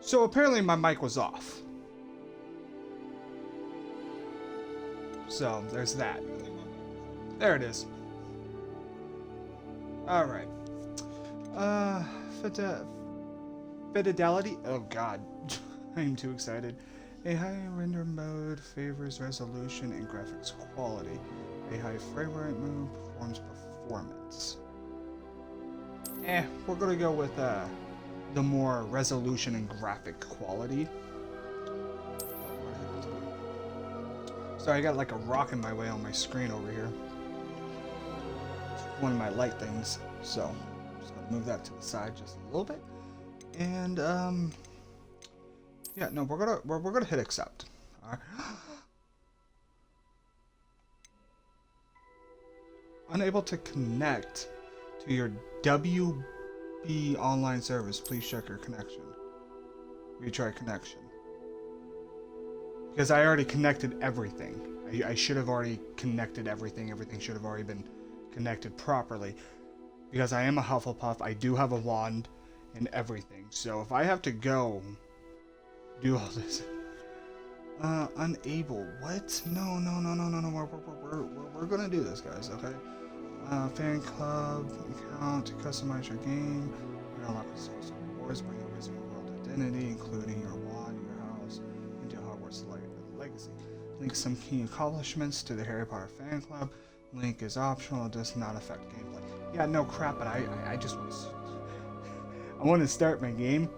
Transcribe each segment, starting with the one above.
So apparently my mic was off. So there's that. There it is. Alright. Uh, Fidelity? Oh god. I'm too excited. A high render mode favors resolution and graphics quality. A high frame rate mode performs performance. We're gonna go with the more resolution and graphic quality. Sorry, I got like a rock in my way on my screen over here. It's one of my light things, so I'm just gonna move that to the side just a little bit. And yeah, no, we're gonna hit accept. All right. Unable to connect to your WB online service. Please check your connection. Retry connection. Because I already connected everything. I should have already connected everything. Everything should have already been connected properly. Because I am a Hufflepuff. I do have a wand and everything. So if I have to go do all this, unable. What? No. We're gonna do this, guys. Okay. Fan club account. Customize your game. Unlock social rewards. Bring your Wizarding World identity, including your wand, your house, into Hogwarts Legacy. Link some key accomplishments to the Harry Potter fan club. Link is optional. It does not affect gameplay. Yeah, no crap. But I just want to. I want to start my game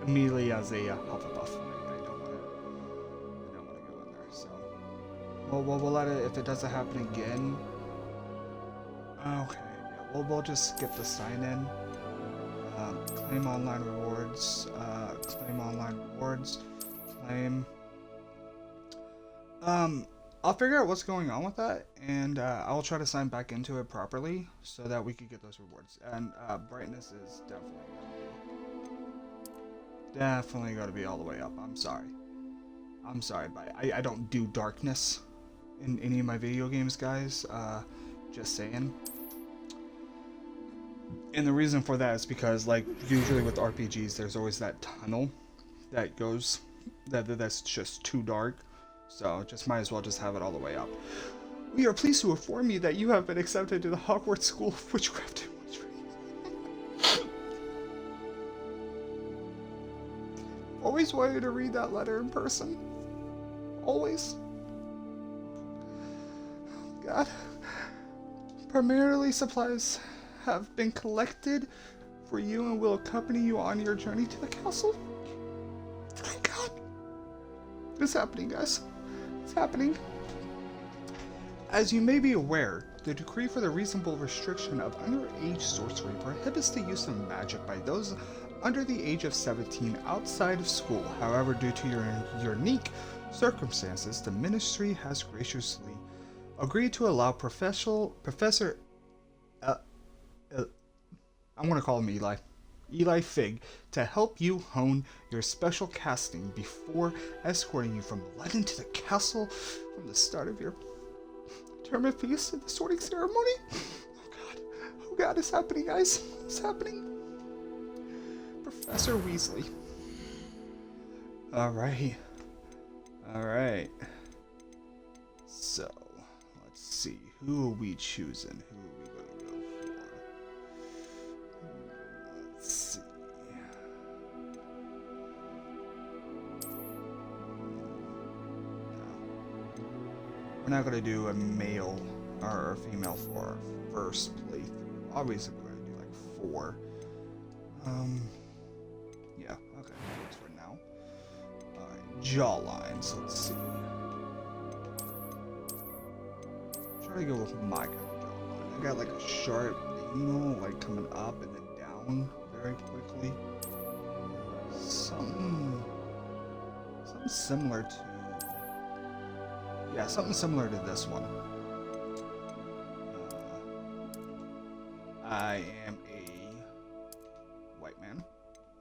immediately as a Hufflepuff. I don't want to go in there. So, we'll let it. If it doesn't happen again, okay. Yeah, we'll just skip the sign in. Claim online rewards. Claim online rewards. Claim. I'll figure out what's going on with that, and I'll try to sign back into it properly so that we can get those rewards. And brightness is definitely got to be all the way up. I'm sorry, but I don't do darkness in any of my video games, guys. Just saying. And the reason for that is because, like, usually with RPGs, there's always that tunnel that goes that's just too dark. So just might as well just have it all the way up. We are pleased to inform you that you have been accepted to the Hogwarts School of Witchcraft and Wizardry. Always wanted to read that letter in person. Always. God. Primarily supplies have been collected for you and will accompany you on your journey to the castle. Thank God. It's happening, guys. It's happening. As you may be aware, the decree for the reasonable restriction of underage sorcery prohibits the use of magic by those under the age of 17 outside of school. However, due to your unique circumstances, the ministry has graciously agreed to allow Professor I'm going to call him Eli Fig, to help you hone your special casting before escorting you from London to the castle from the start of your term of peace and the sorting ceremony. Oh God, it's happening, guys. It's happening. Professor Weasley. Alright. So, let's see. Who are we choosing? Who are we going to go for? Let's see. We're not going to do a male or a female for our first playthrough. Obviously, we're going to do like 4. Yeah, okay, that's for now. Alright, jawlines, let's see. Try to go with my kind of jawline. I got like a sharp angle, like coming up and then down very quickly. Something similar to... Yeah, something similar to this one. I am a white man.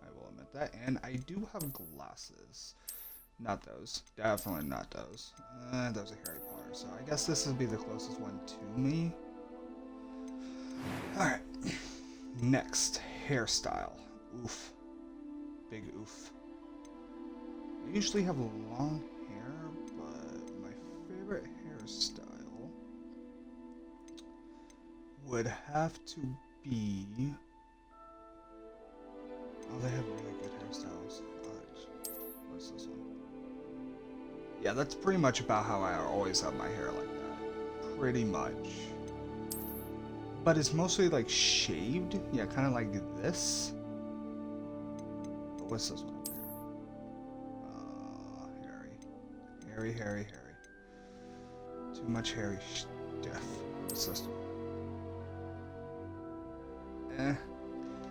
I will admit that. And I do have glasses. Not those. Definitely not those. Those are Harry Potter. So I guess this will be the closest one to me. Alright. Next, hairstyle. Oof. big oof. I usually have long hair, but my favorite hairstyle would have to be... Oh, they have really good hairstyles. What's this one? Yeah, that's pretty much about how I always have my hair like that. Pretty much. But it's mostly like shaved. Yeah, kind of like this. But what's this one over here? Hairy. Too much hairy stuff. What's this one?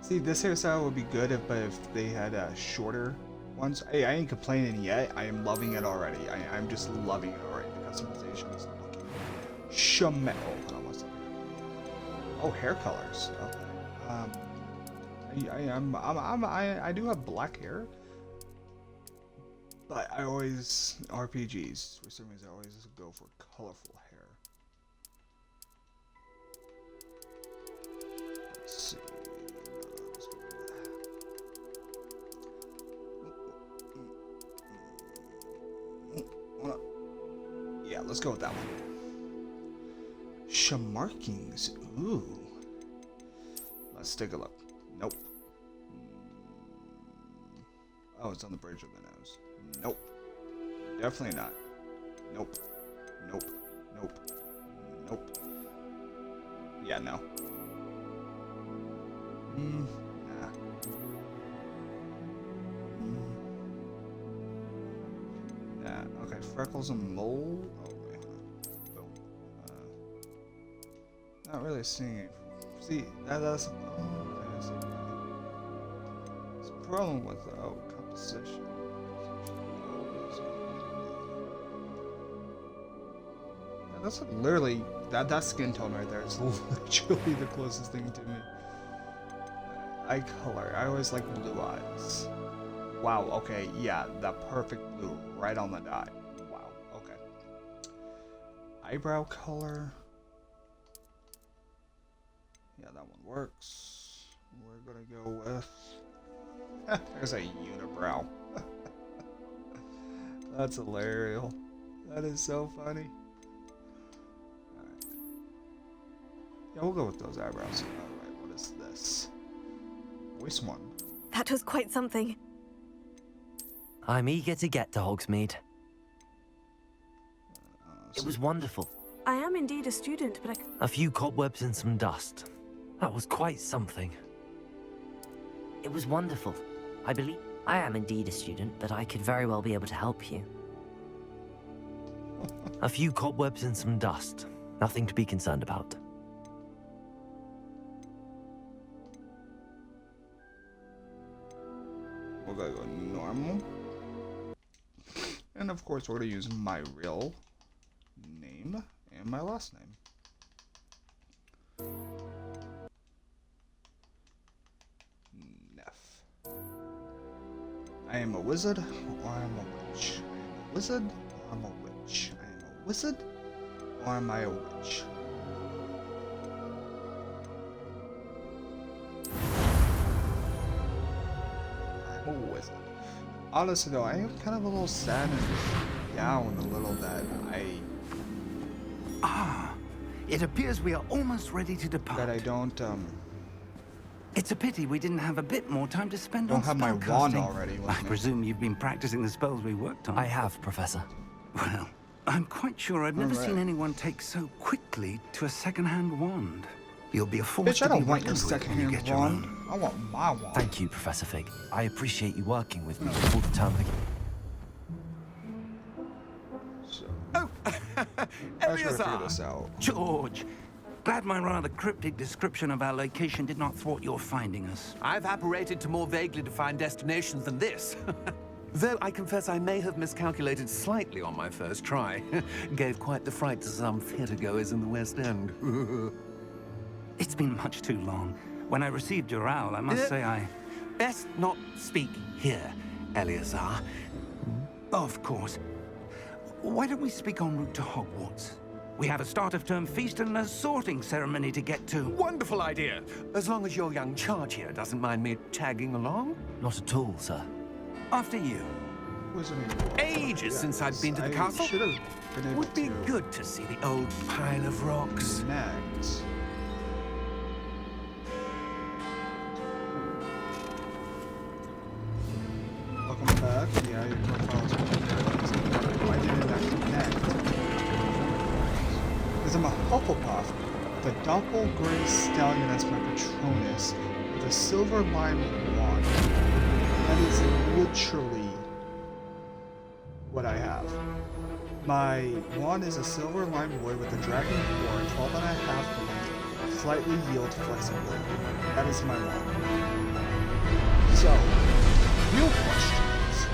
See, this hairstyle would be good if they had shorter ones. Hey, I ain't complaining yet. I am loving it already. I'm just loving it already. The customization is looking shaman. Oh, what's up here? Oh, hair colors. Okay. I do have black hair, but I always RPGs for some reason I always go for colorful hair. Let's see. Yeah, let's go with that one. Shamarkings. Ooh. Let's take a look. Nope. Oh, it's on the bridge of the nose. Nope. Definitely not. Nope. Nope. Yeah, no. Nah. Nah. Okay, freckles and mole. Oh, wait. Boom. Not really seeing it. See, that's it's a problem with composition. That's literally that skin tone right there is literally the closest thing to me. Eye color. I always like blue eyes. Wow. Okay. Yeah, the perfect blue, right on the dot. Wow. Okay. Eyebrow color. Yeah, that one works. We're gonna go with... There's a unibrow. That's hilarious. That is so funny. Alright. Yeah, we'll go with those eyebrows. Alright, what is this? Voice one. That was quite something. I'm eager to get to Hogsmeade. It was wonderful. I am indeed a student, but A few cobwebs and some dust. That was quite something. It was wonderful. I believe I am indeed a student, but I could very well be able to help you. A few cobwebs and some dust. Nothing to be concerned about. We're gonna go normal. And of course we're gonna use my real name and my last name. I am a wizard, or I am a witch. I am a wizard, or I'm a witch. I am a wizard, or am I a witch? I'm a wizard. Honestly though, I am kind of a little sad and down a little that it appears we are almost ready to depart. I don't It's a pity we didn't have a bit more time to spend on don't have my wand spellcasting. already with I me. presume you've been practicing the spells we worked on. I have, Professor. Well, I'm quite sure I've never Alright. seen anyone take so quickly to a second-hand wand. You'll be a force Bitch, I to be don't want your reckoned with when you second-hand get your wand. own. I want my wand. Thank you, Professor Fig. I appreciate you working with me all the time. So, Oh, I should figure this Eleazar! out. George! Glad my rather cryptic description of our location did not thwart your finding us. I've apparated to more vaguely defined destinations than this. Though I confess I may have miscalculated slightly on my first try. Gave quite the fright to some theatre-goers in the West End. It's been much too long. When I received your owl, I must say I... Best not speak here, Eleazar. Of course. Why don't we speak en route to Hogwarts? We have a start-of-term feast and a sorting ceremony to get to. Wonderful idea. As long as your young charge here doesn't mind me tagging along. Not at all, sir. After you. Ages since I've been to the castle. Should have been able Would be to good to see the old pile of rocks. connect. Welcome back. Yeah, your profile is why didn't that connect? Because I'm a Hufflepuff with a Doppelgray Stallion as my Patronus with a silver lime wand. That is literally what I have. My wand is a silver lime wood with a dragon core, 12 and a half length, slightly yield flexibility. That is my wand. So, real question is,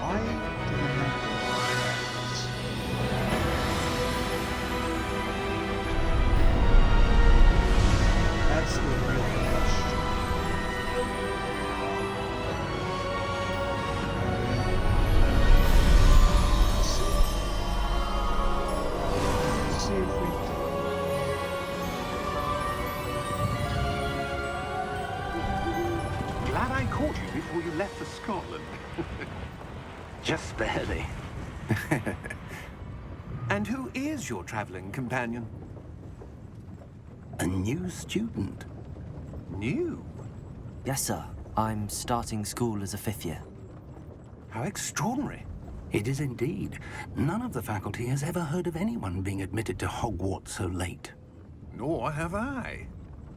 why did I not connect? That's the real question. Let's see if we Glad I caught you before you left for Scotland. Just barely. And who is your traveling companion? A new student. New? Yes, sir. I'm starting school as a 5th year. How extraordinary. It is indeed. None of the faculty has ever heard of anyone being admitted to Hogwarts so late. Nor have I.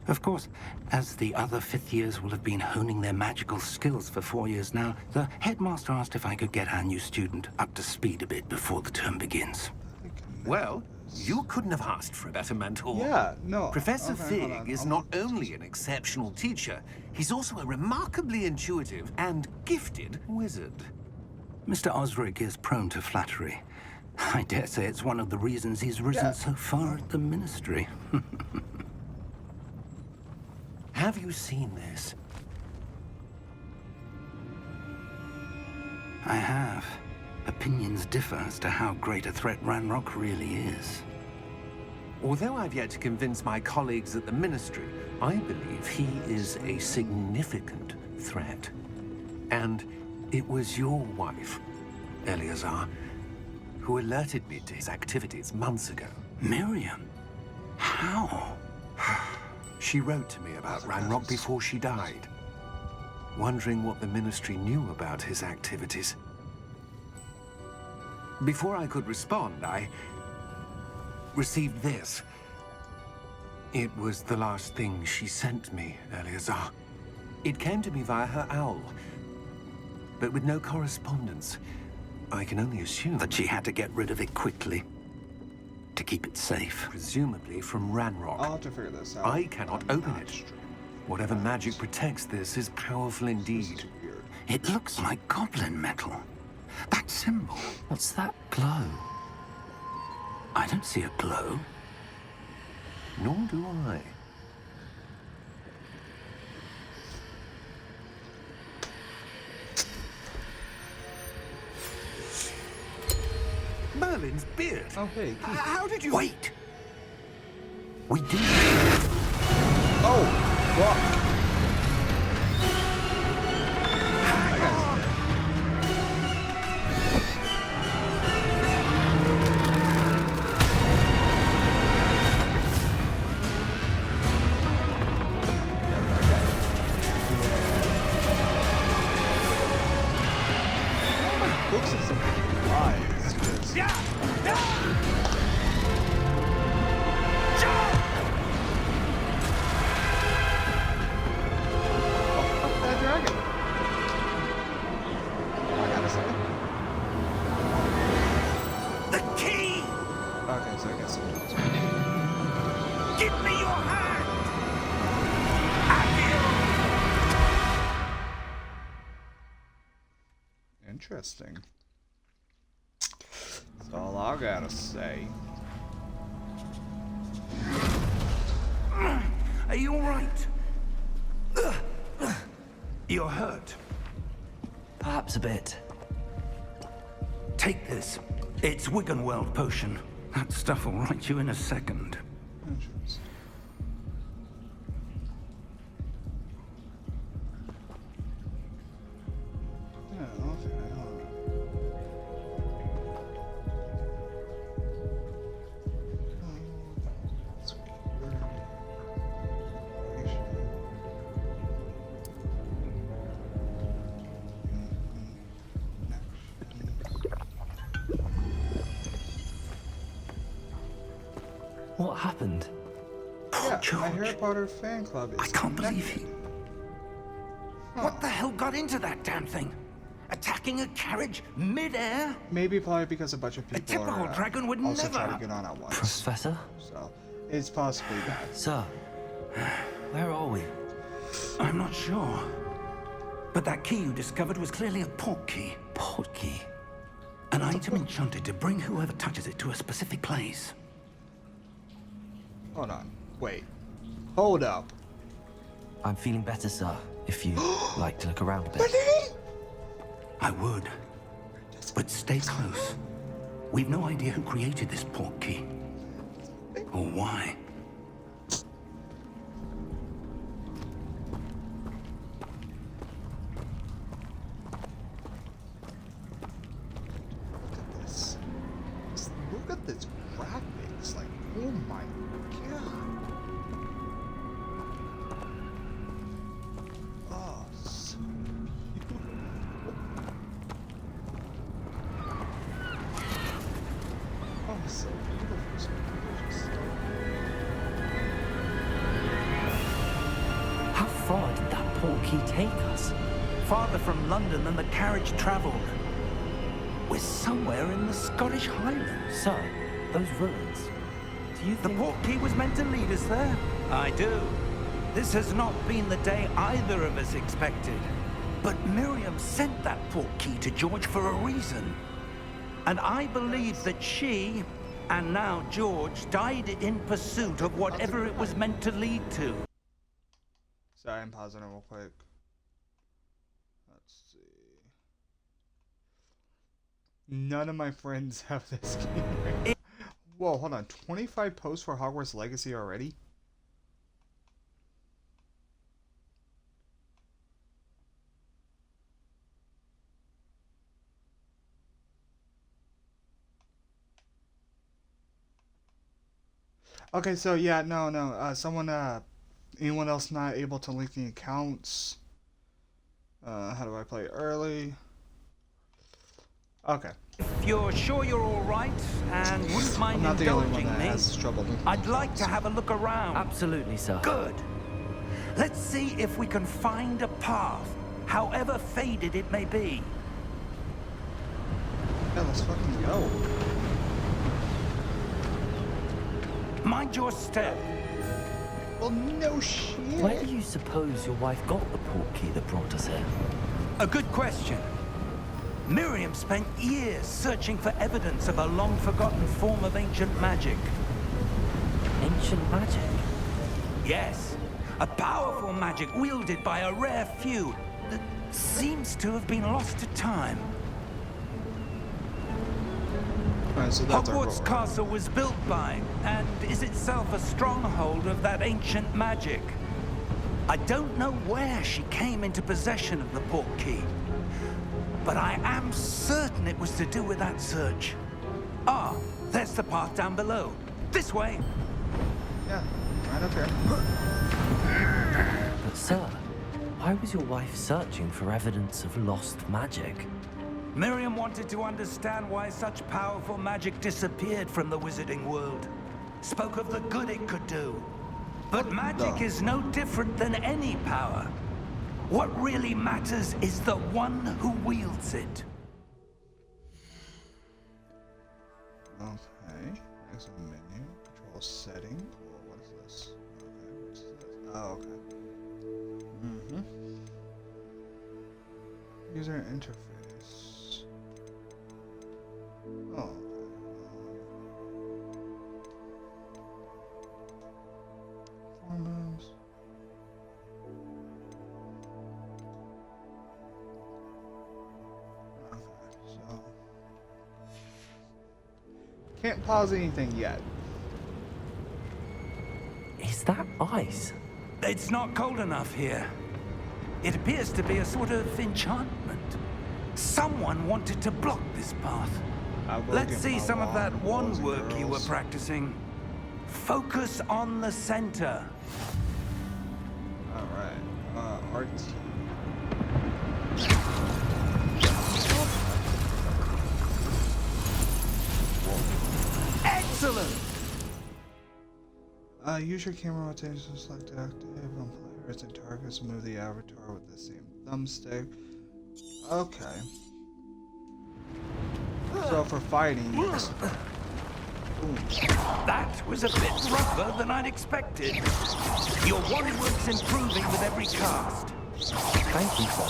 Of course, as the other 5th years will have been honing their magical skills for 4 years now, the headmaster asked if I could get our new student up to speed a bit before the term begins. Well, you couldn't have asked for a better mentor. Yeah, no. Professor okay, hold Fig on. is I'm- not only an exceptional teacher, he's also a remarkably intuitive and gifted wizard. Mr. Osric is prone to flattery. I dare say it's one of the reasons he's risen Yeah. so far at the ministry. Have you seen this? I have. Opinions differ as to how great a threat Ranrock really is. Although I've yet to convince my colleagues at the Ministry, I believe he is a significant threat. And it was your wife, Eleazar, who alerted me to his activities months ago. Miriam? How? She wrote to me about Ranrock before she died, wondering what the Ministry knew about his activities. Before I could respond, I received this. It was the last thing she sent me, Eleazar. It came to me via her owl, but with no correspondence. I can only assume That she had to get rid of it quickly to keep it safe. presumably from Ranrock. I'll have to figure this out. I cannot I'm open not it. sure. Whatever magic protects this is powerful This indeed. is weird. It looks like goblin metal. That symbol. What's that glow? I don't see a glow. Nor do I. Merlin's beard. Oh, hey, Keith. How did you... Wait! We did. Oh, fuck. That guy's dead. Looks at some eyes. Just... Oh, fuck that dragon. I gotta say. The key! Okay, so I guess sometimes. Give me your hand! Interesting. That's all I gotta say. Are you all right? You're hurt. Perhaps a bit. Take this. It's Wiggenweld potion. That stuff will right you in a second. Interesting. Yeah, okay, alright. What happened? Yeah, George. my Harry Potter fan club is I can't believe connected. What the hell got into that damn thing? Attacking a carriage mid-air? Maybe probably because a bunch of people typical are dragon would also never try to have- get on at once. Professor? So it's possibly that. Sir, where are we? I'm not sure. But that key you discovered was clearly a port key. Port key. An item enchanted to bring whoever touches it to a specific place. Hold on. Wait. Hold up. I'm feeling better, sir. If you'd like to look around a bit. I would. But stay close. We've no idea who created this port key. Or why. Look at this. Just look at this graphics. Like, oh my god. Oh, so beautiful. Oh, so beautiful. So gorgeous. How far did that port key take us? Farther from London than the carriage traveled. We're somewhere in the Scottish Highlands. Sir, those ruins. Do you The think... port key was meant to lead us there? I do. This has not been the day either of us expected. But Miriam sent that port key to George for a reason. And I believe that she, and now George, died in pursuit of whatever it was meant to lead to. Sorry, I'm pausing it real quick. Let's see. None of my friends have this game right now. Whoa, hold on. 25 posts for Hogwarts Legacy already? Okay, so yeah, no. Anyone else not able to link the accounts? How do I play early? Okay. If you're sure you're all right and wouldn't I'm mind not the only one indulging that me, has trouble linking I'd the like to accounts. have a look around. Absolutely, sir. Good. Let's see if we can find a path, however faded it may be. Yeah, let's fucking go. Mind your step. Well, no shit. Where do you suppose your wife got the port key that brought us here? A good question. Miriam spent years searching for evidence of a long-forgotten form of ancient magic. Ancient magic? Yes, a powerful magic wielded by a rare few that seems to have been lost to time. Alright, so that's our Hogwarts goal. Castle was built by, and is itself a stronghold of that ancient magic. I don't know where she came into possession of the port key, but I am certain it was to do with that search. Ah, there's the path down below. This way. Yeah, right up here. But sir, why was your wife searching for evidence of lost magic? Miriam wanted to understand why such powerful magic disappeared from the wizarding world. Spoke of the good it could do. But magic is no different than any power. What really matters is the one who wields it. Okay, there's a menu. Control setting. Oh, what is this? Okay, what's this? Oh, okay. User interface. Oh, okay. Performance. Okay, so can't pause anything yet. Is that ice? It's not cold enough here. It appears to be a sort of enchantment. Someone wanted to block this path. I'll go Let's get see my some of that wand, boys one and work you were girls. practicing. Focus on the center. Alright. Art. Excellent! Use your camera rotation to select active on players and targets. Move the avatar with the same thumbstick. Okay. So for fighting, yes. Boom. That was a bit rougher than I'd expected. Your wand work's improving with every cast. Thank you, sir.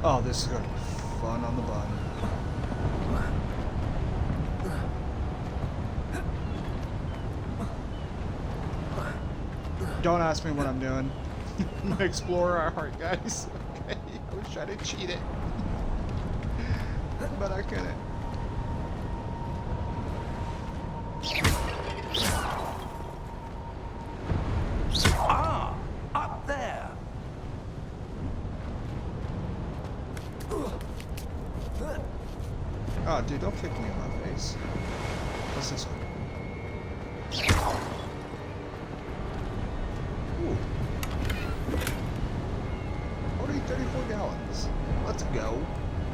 Oh, this is gonna be fun on the bun. Don't ask me what I'm doing. I'm an explorer at heart, guys. Okay, I was trying to cheat it, but I couldn't. Ah, up there. Oh, dude, don't kick me in my face. What's this one? Ooh. 34 gallons. Let's go.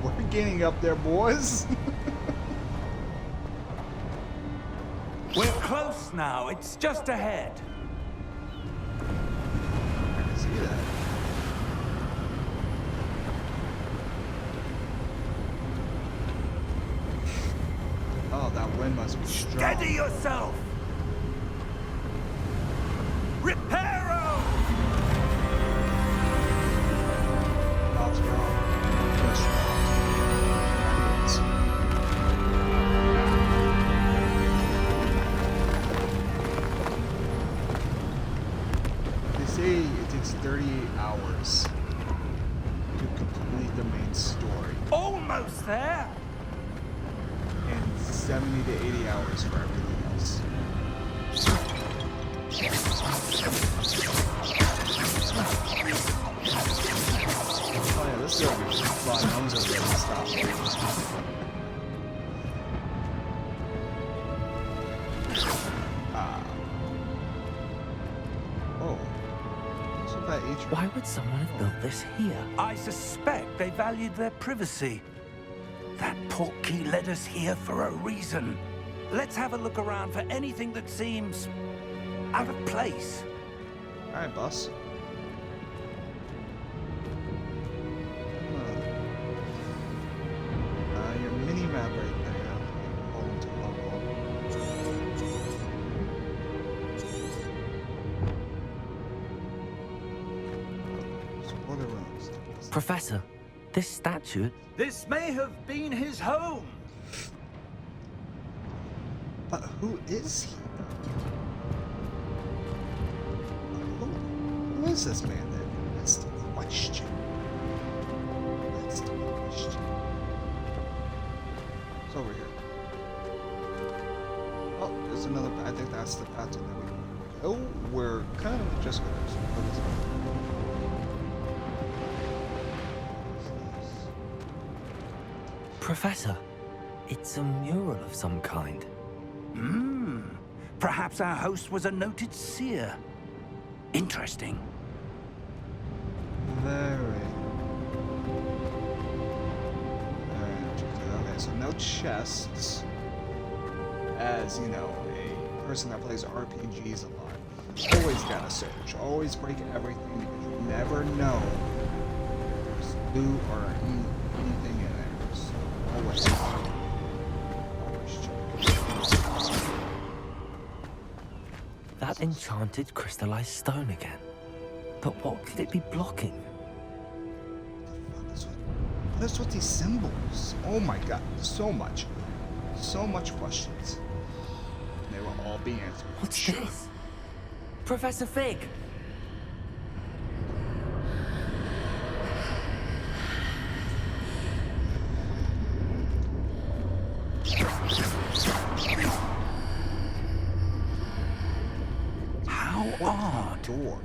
We're getting up there, boys. We're close now. It's just ahead. I can see that. Oh, that wind must be strong. Steady yourself. Reparo! Not strong. Just strong. They say it takes 38 hours to complete the main story, Almost there. and 70 to 80 hours for everything else. Oh yeah, this is gonna be fun. I'm just gonna stop. Oh. What's with that H? Why would someone have built this here? I suspect they valued their privacy. That portkey led us here for a reason. Let's have a look around for anything that seems out of place. Alright, boss. Your mini map right there. Hold to level. Explore the rooms. Professor, this statue... This may have been his home. But who is he? Who is this man then? That's the question. That's the question. It's over here. Oh, there's another path. I think that's the path to the we go. We're kind of just gonna explore this one. Professor, it's a mural of some kind. Perhaps our host was a noted seer. Interesting. Very interesting. Okay, so no chests. As you know, a person that plays RPGs a lot, always gotta search. Always break everything because you never know if there's loot or anything in there. So always check. That enchanted crystallized stone again. But what could it be blocking? What is with these symbols? Oh my god, so much. So much questions. They will all be answered. What's this? Professor Fig! How odd. Door.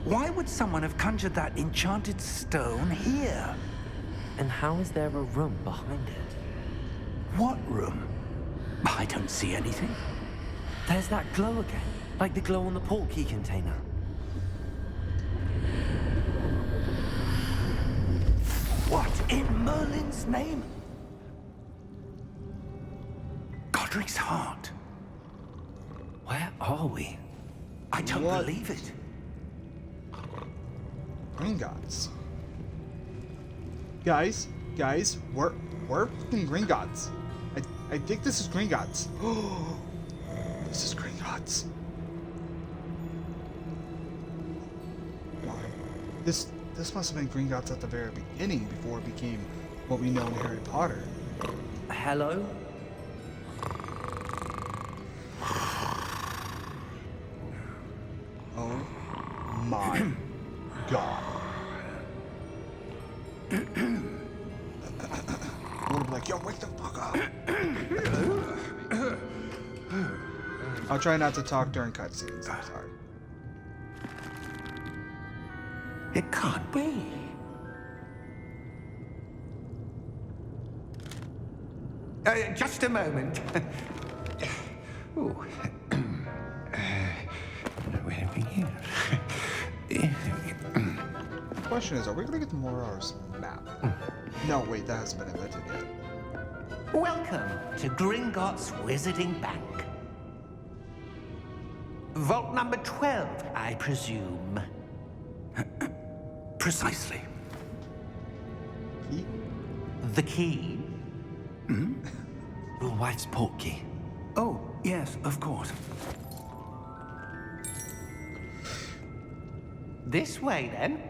Why would someone have conjured that enchanted stone here? And how is there a room behind it? What room? I don't see anything. There's that glow again, like the glow on the portkey container. What in Merlin's name? Godric's heart. Where are we? I don't What? believe it. Gringotts. Guys, we're fucking Gringotts. I think this is Gringotts. This is Gringotts. This must have been Gringotts at the very beginning before it became what we know in Harry Potter. Hello? Oh my god. I would be like, yo, wake the fuck up. I'll try not to talk during cutscenes. I'm sorry. It can't be. Just a moment. Ooh. Where are we here? The question is, are we gonna get the Moro's map? No, wait, that hasn't been invented yet. Welcome to Gringotts Wizarding Bank. Vault number 12, I presume. Precisely. Key? The key? Your wife's portkey. Oh, yes, of course. This way, then.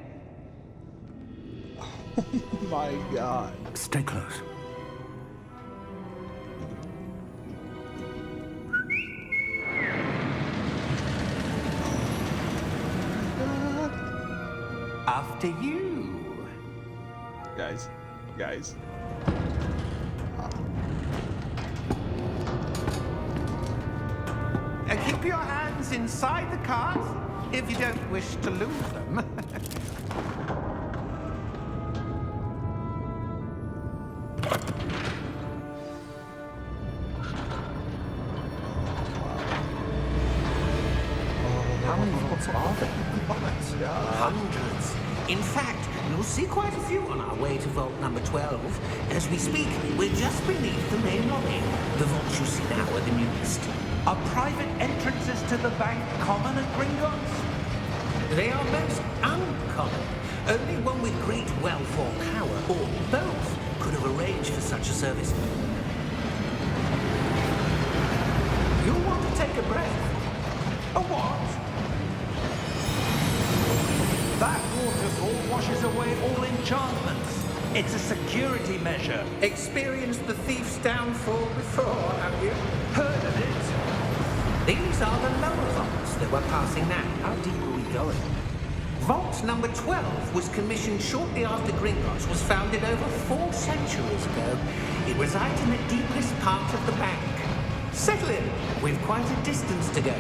Oh my god. Stay close. After you. Guys. Keep your hands inside the cart if you don't wish to lose them. How many vaults are there? Hundreds. In fact, you'll see quite a few on our way to vault number 12. As we speak, we're just beneath the main lobby. The vaults you see now are the newest. Are private entrances to the bank common at Gringotts? They are most uncommon. Only one with great wealth or power, or both, could have arranged for such a service. You'll want to take a breath. A what? That waterfall washes away all enchantments. It's a security measure. Experienced the thief's downfall before, have you? Heard of it? These are the lower vaults that we're passing now. How deep are we going? Vault number 12 was commissioned shortly after Gringotts was founded over 4 centuries ago. It resides in the deepest part of the bank. Settle in. We've quite a distance to go.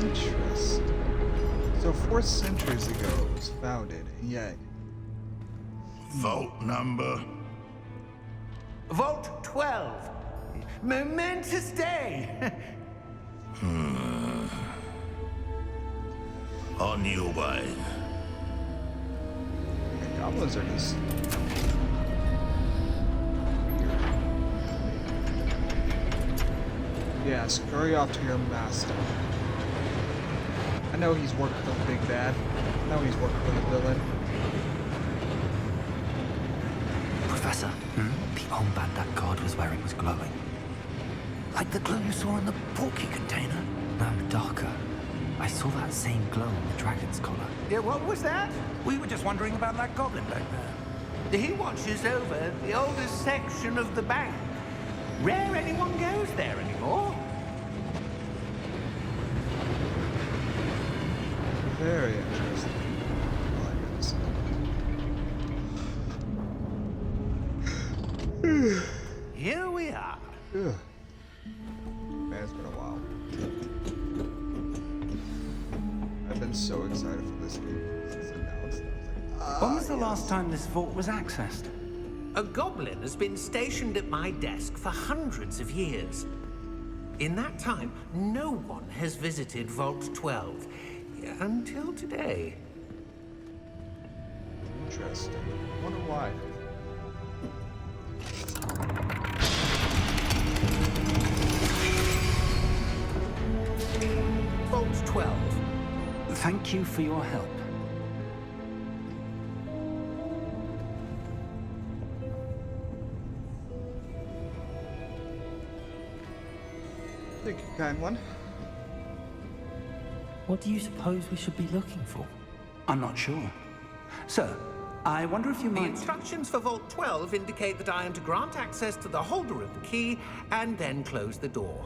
Interesting. So 4 centuries ago it was founded, and yet Vault number. Vault 12. Momentous day. On your way. the goblins are just yeah, scurry off to your master. I know he's working for the big bad. I know he's working for the villain. Professor, the armband that guard was wearing was glowing. Like the glow you saw in the portkey container? No, darker. I saw that same glow on the dragon's collar. Yeah, what was that? We were just wondering about that goblin back there. He watches over the oldest section of the bank. Rare anyone goes there anymore. Very interesting. I like this. here we are. Ugh. Man, it's been a while. I've been so excited for this game since it announced. I was like, When was the last time this vault was accessed? A goblin has been stationed at my desk for hundreds of years. In that time, no one has visited Vault 12 until today. Interesting. I wonder why. Vault 12. Thank you for your help. Thank you, kind one. What do you suppose we should be looking for? I'm not sure. Sir, I wonder if you The might... instructions for Vault 12 indicate that I am to grant access to the holder of the key and then close the door.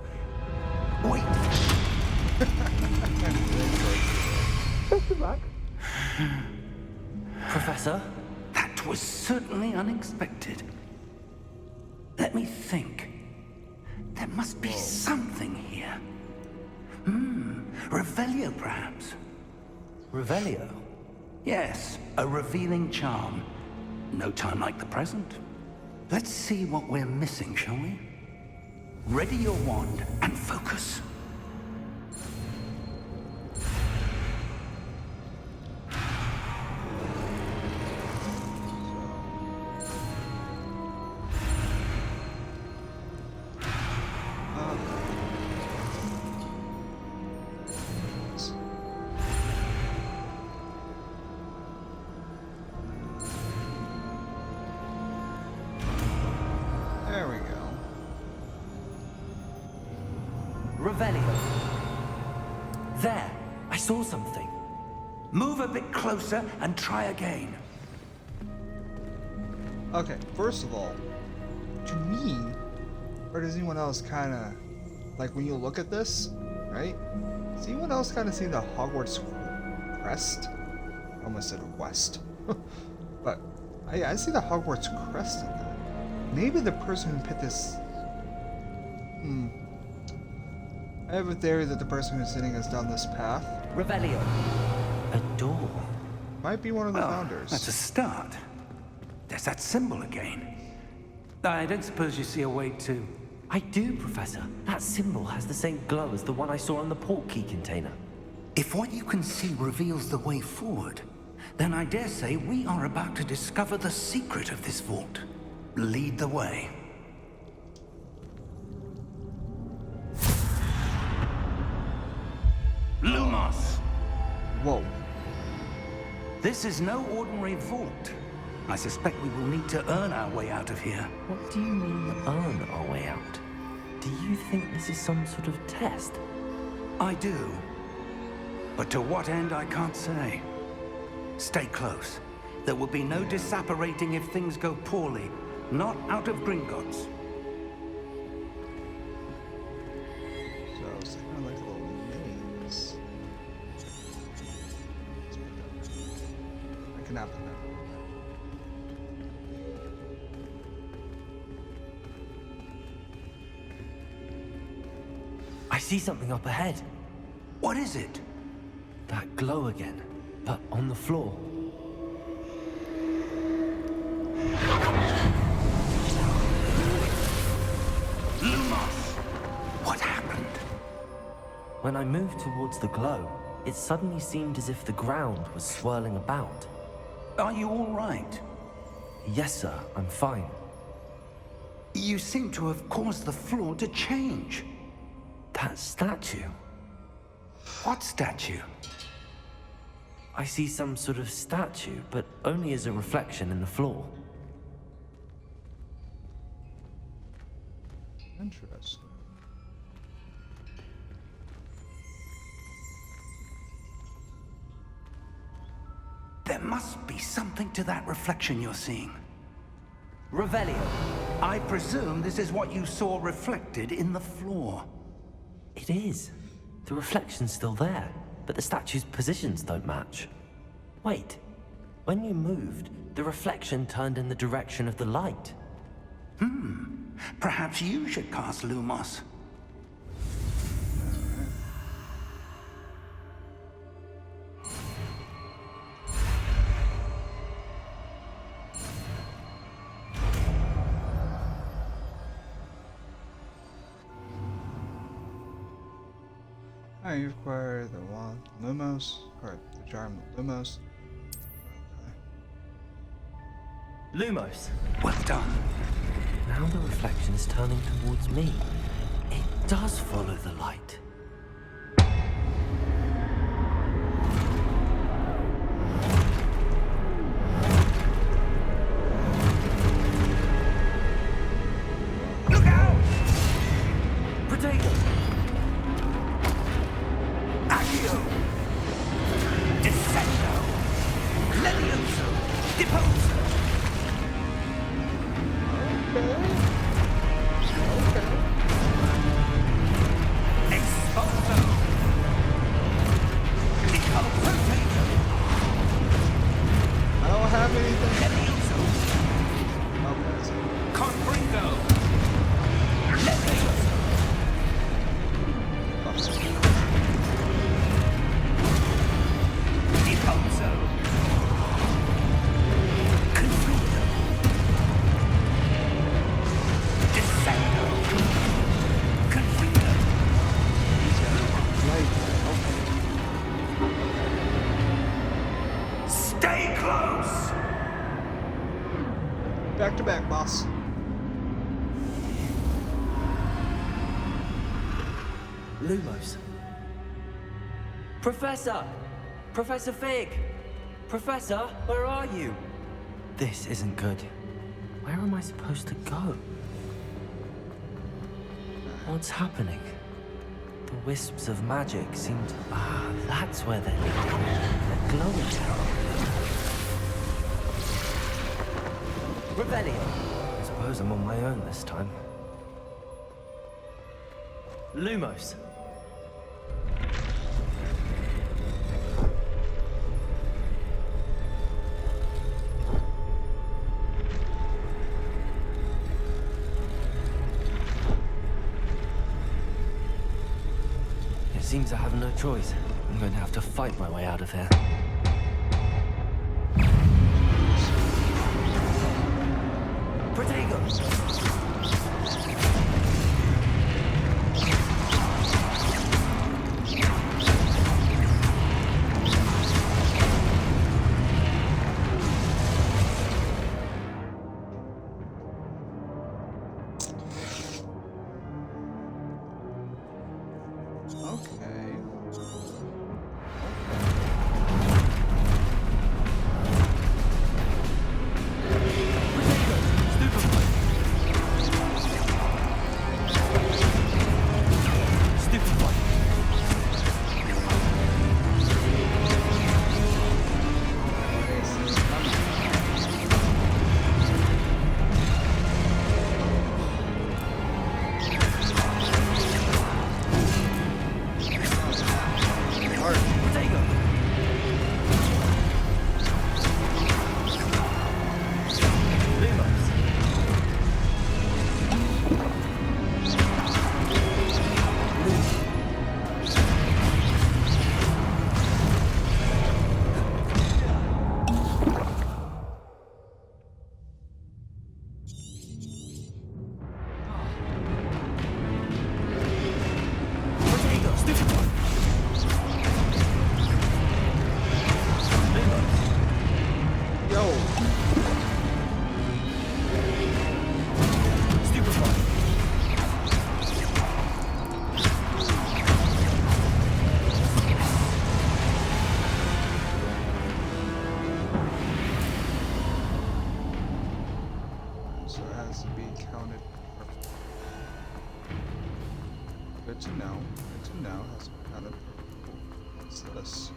Wait! Professor? That was certainly unexpected. Let me think. There must be something here. Revelio, perhaps. Revelio? Yes, a revealing charm. No time like the present. Let's see what we're missing, shall we? Ready your wand and focus. There we go. Revelio. There! I saw something. Move a bit closer and try again. Okay, first of all, to me, or does anyone else kind of, like when you look at this, right? Does anyone else kind of see the Hogwarts crest? I almost said west. But I see the Hogwarts crest in that. Maybe the person who put this... I have a theory that the person who's sitting us down this path Revelio. A door. might be one of the founders. That's a start. There's that symbol again. I don't suppose you see a way to... I do, Professor. That symbol has the same glow as the one I saw on the port key container. If what you can see reveals the way forward, then I dare say we are about to discover the secret of this vault. Lead the way. Lumos! Whoa. This is no ordinary vault. I suspect we will need to earn our way out of here. What do you mean, earn our way out? Do you think this is some sort of test? I do. But to what end, I can't say. Stay close. There will be no disapparating if things go poorly. Not out of Gringotts. So it's kind of like little minis. I can have them now. I see something up ahead. What is it? That glow again, but on the floor. Lumos! What happened? When I moved towards the glow, it suddenly seemed as if the ground was swirling about. Are you all right? Yes, sir, I'm fine. You seem to have caused the floor to change. That statue. What statue? I see some sort of statue, but only as a reflection in the floor. Interesting. There must be something to that reflection you're seeing. Revelio. I presume this is what you saw reflected in the floor. It is. The reflection's still there, but the statue's positions don't match. Wait. When you moved, the reflection turned in the direction of the light. Perhaps you should cast Lumos. Alright, you acquire the wand Lumos, or the jar of Lumos. Lumos. Well done. Now the reflection is turning towards me. It does follow the light. Look out! Potato! Accio! Descendo! Levioso! Deposo! Exposo! Depotato! I don't have anything. Levioso! Okay, so Confringo! Levioso! Deposo! Confringo! Descendo! Confringo! Stay close! back to back, boss. Lumos. Professor! Professor Fig! Professor, where are you? This isn't good. Where am I supposed to go? What's happening? The wisps of magic seem to... Ah, that's where they're leading. They're glowing now. Revelio. I suppose I'm on my own this time. Lumos. It seems I have no choice. I'm going to have to fight my way out of here. Protego! Okay. So it has to be counted perfectly. Good to know. Good to know. It has to be counted perfectly. What's this?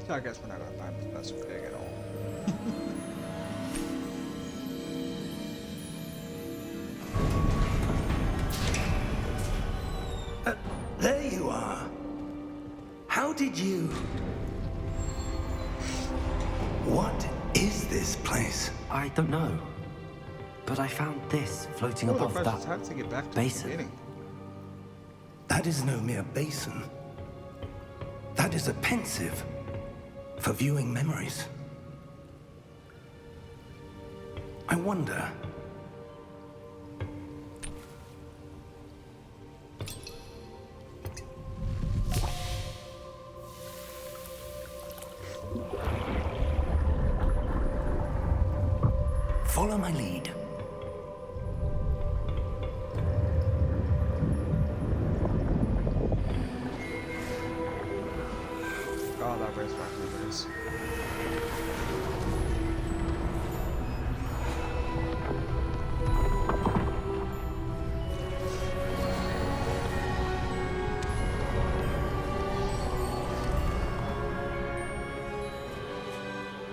So I guess we're not gonna find Professor Pig at all. There you are. How did you... What is this place? I don't know. But I found this floating Well, the above questions that have to get back to the basin. beginning. That is no mere basin. That is a pensive for viewing memories. I wonder... Follow my lead. Oh, that brings back memories.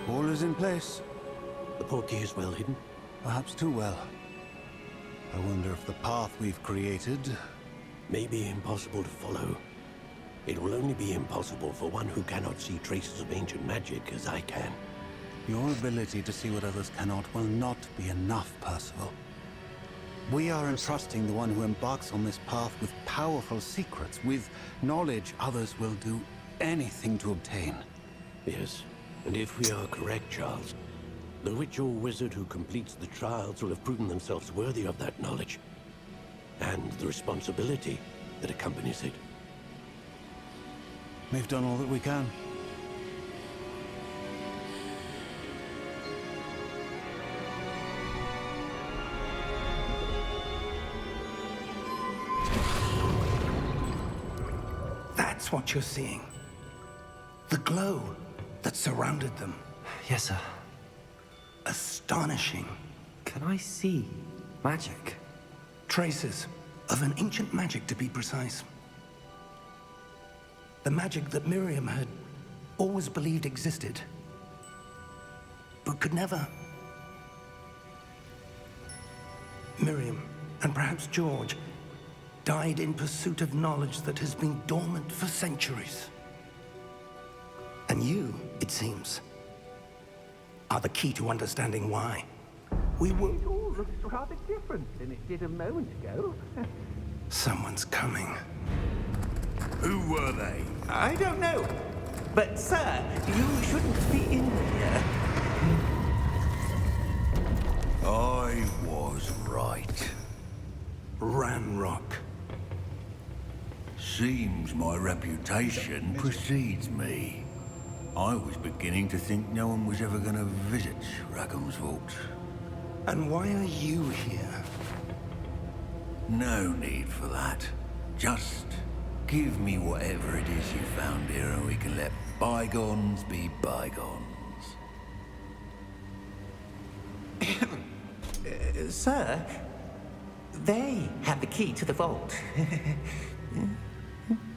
All is in place. The portkey is well hidden. Perhaps too well. I wonder if the path we've created... May be impossible to follow. It will only be impossible for one who cannot see traces of ancient magic as I can. Your ability to see what others cannot will not be enough, Percival. We are entrusting the one who embarks on this path with powerful secrets, with knowledge others will do anything to obtain. Yes, and if we are correct, Charles, the witch or wizard who completes the trials will have proven themselves worthy of that knowledge, and the responsibility that accompanies it. We've done all that we can. That's what you're seeing. The glow that surrounded them. Yes, sir. Astonishing. Can I see magic? Traces of an ancient magic, to be precise. The magic that Miriam had always believed existed, but could never. Miriam, and perhaps George, died in pursuit of knowledge that has been dormant for centuries. And you, it seems, are the key to understanding why. We were... It all looks rather different than it did a moment ago. Someone's coming. Who were they? I don't know. But, sir, you shouldn't be in here. I was right. Ranrock. Seems my reputation precedes me. I was beginning to think no one was ever going to visit Rackham's vault. And why are you here? No need for that. Just give me whatever it is you found here and we can let bygones be bygones. Sir, they have the key to the vault.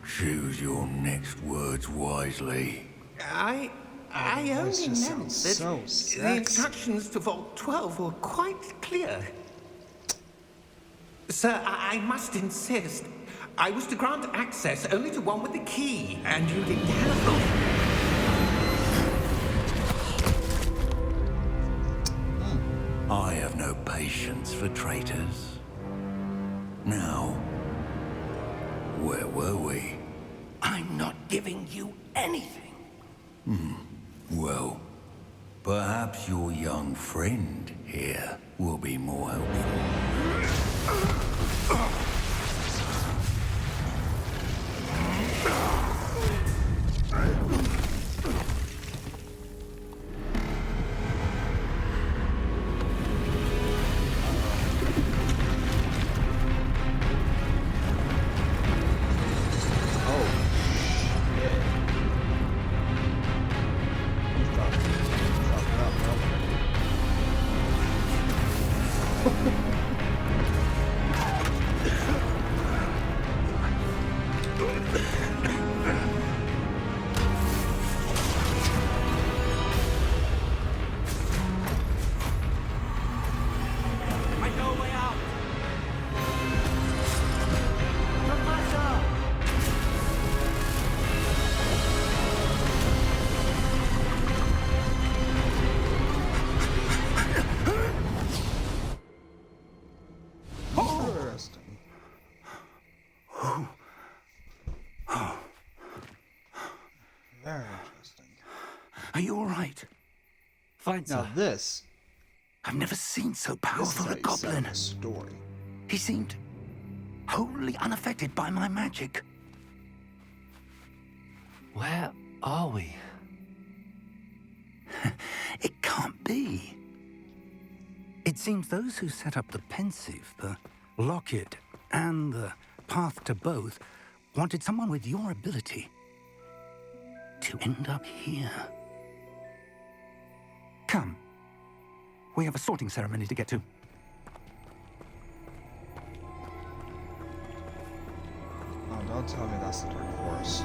Choose your next words wisely. I voice only just meant sounds that so the sexy. instructions to Vault 12 were quite clear. Sir, I must insist. I was to grant access only to one with the key, and you didn't have them. I have no patience for traitors. Now, where were we? I'm not giving you anything. Well, perhaps your young friend here will be more helpful. Are you all right? Fine, Now sir. this I've never seen so is powerful how a you set goblin. a story. He seemed wholly unaffected by my magic. Where are we? It can't be. It seems those who set up the pensive, the locket, and the path to both wanted someone with your ability to end up here. Come. We have a sorting ceremony to get to. Oh, don't tell me that's the Dark Forest.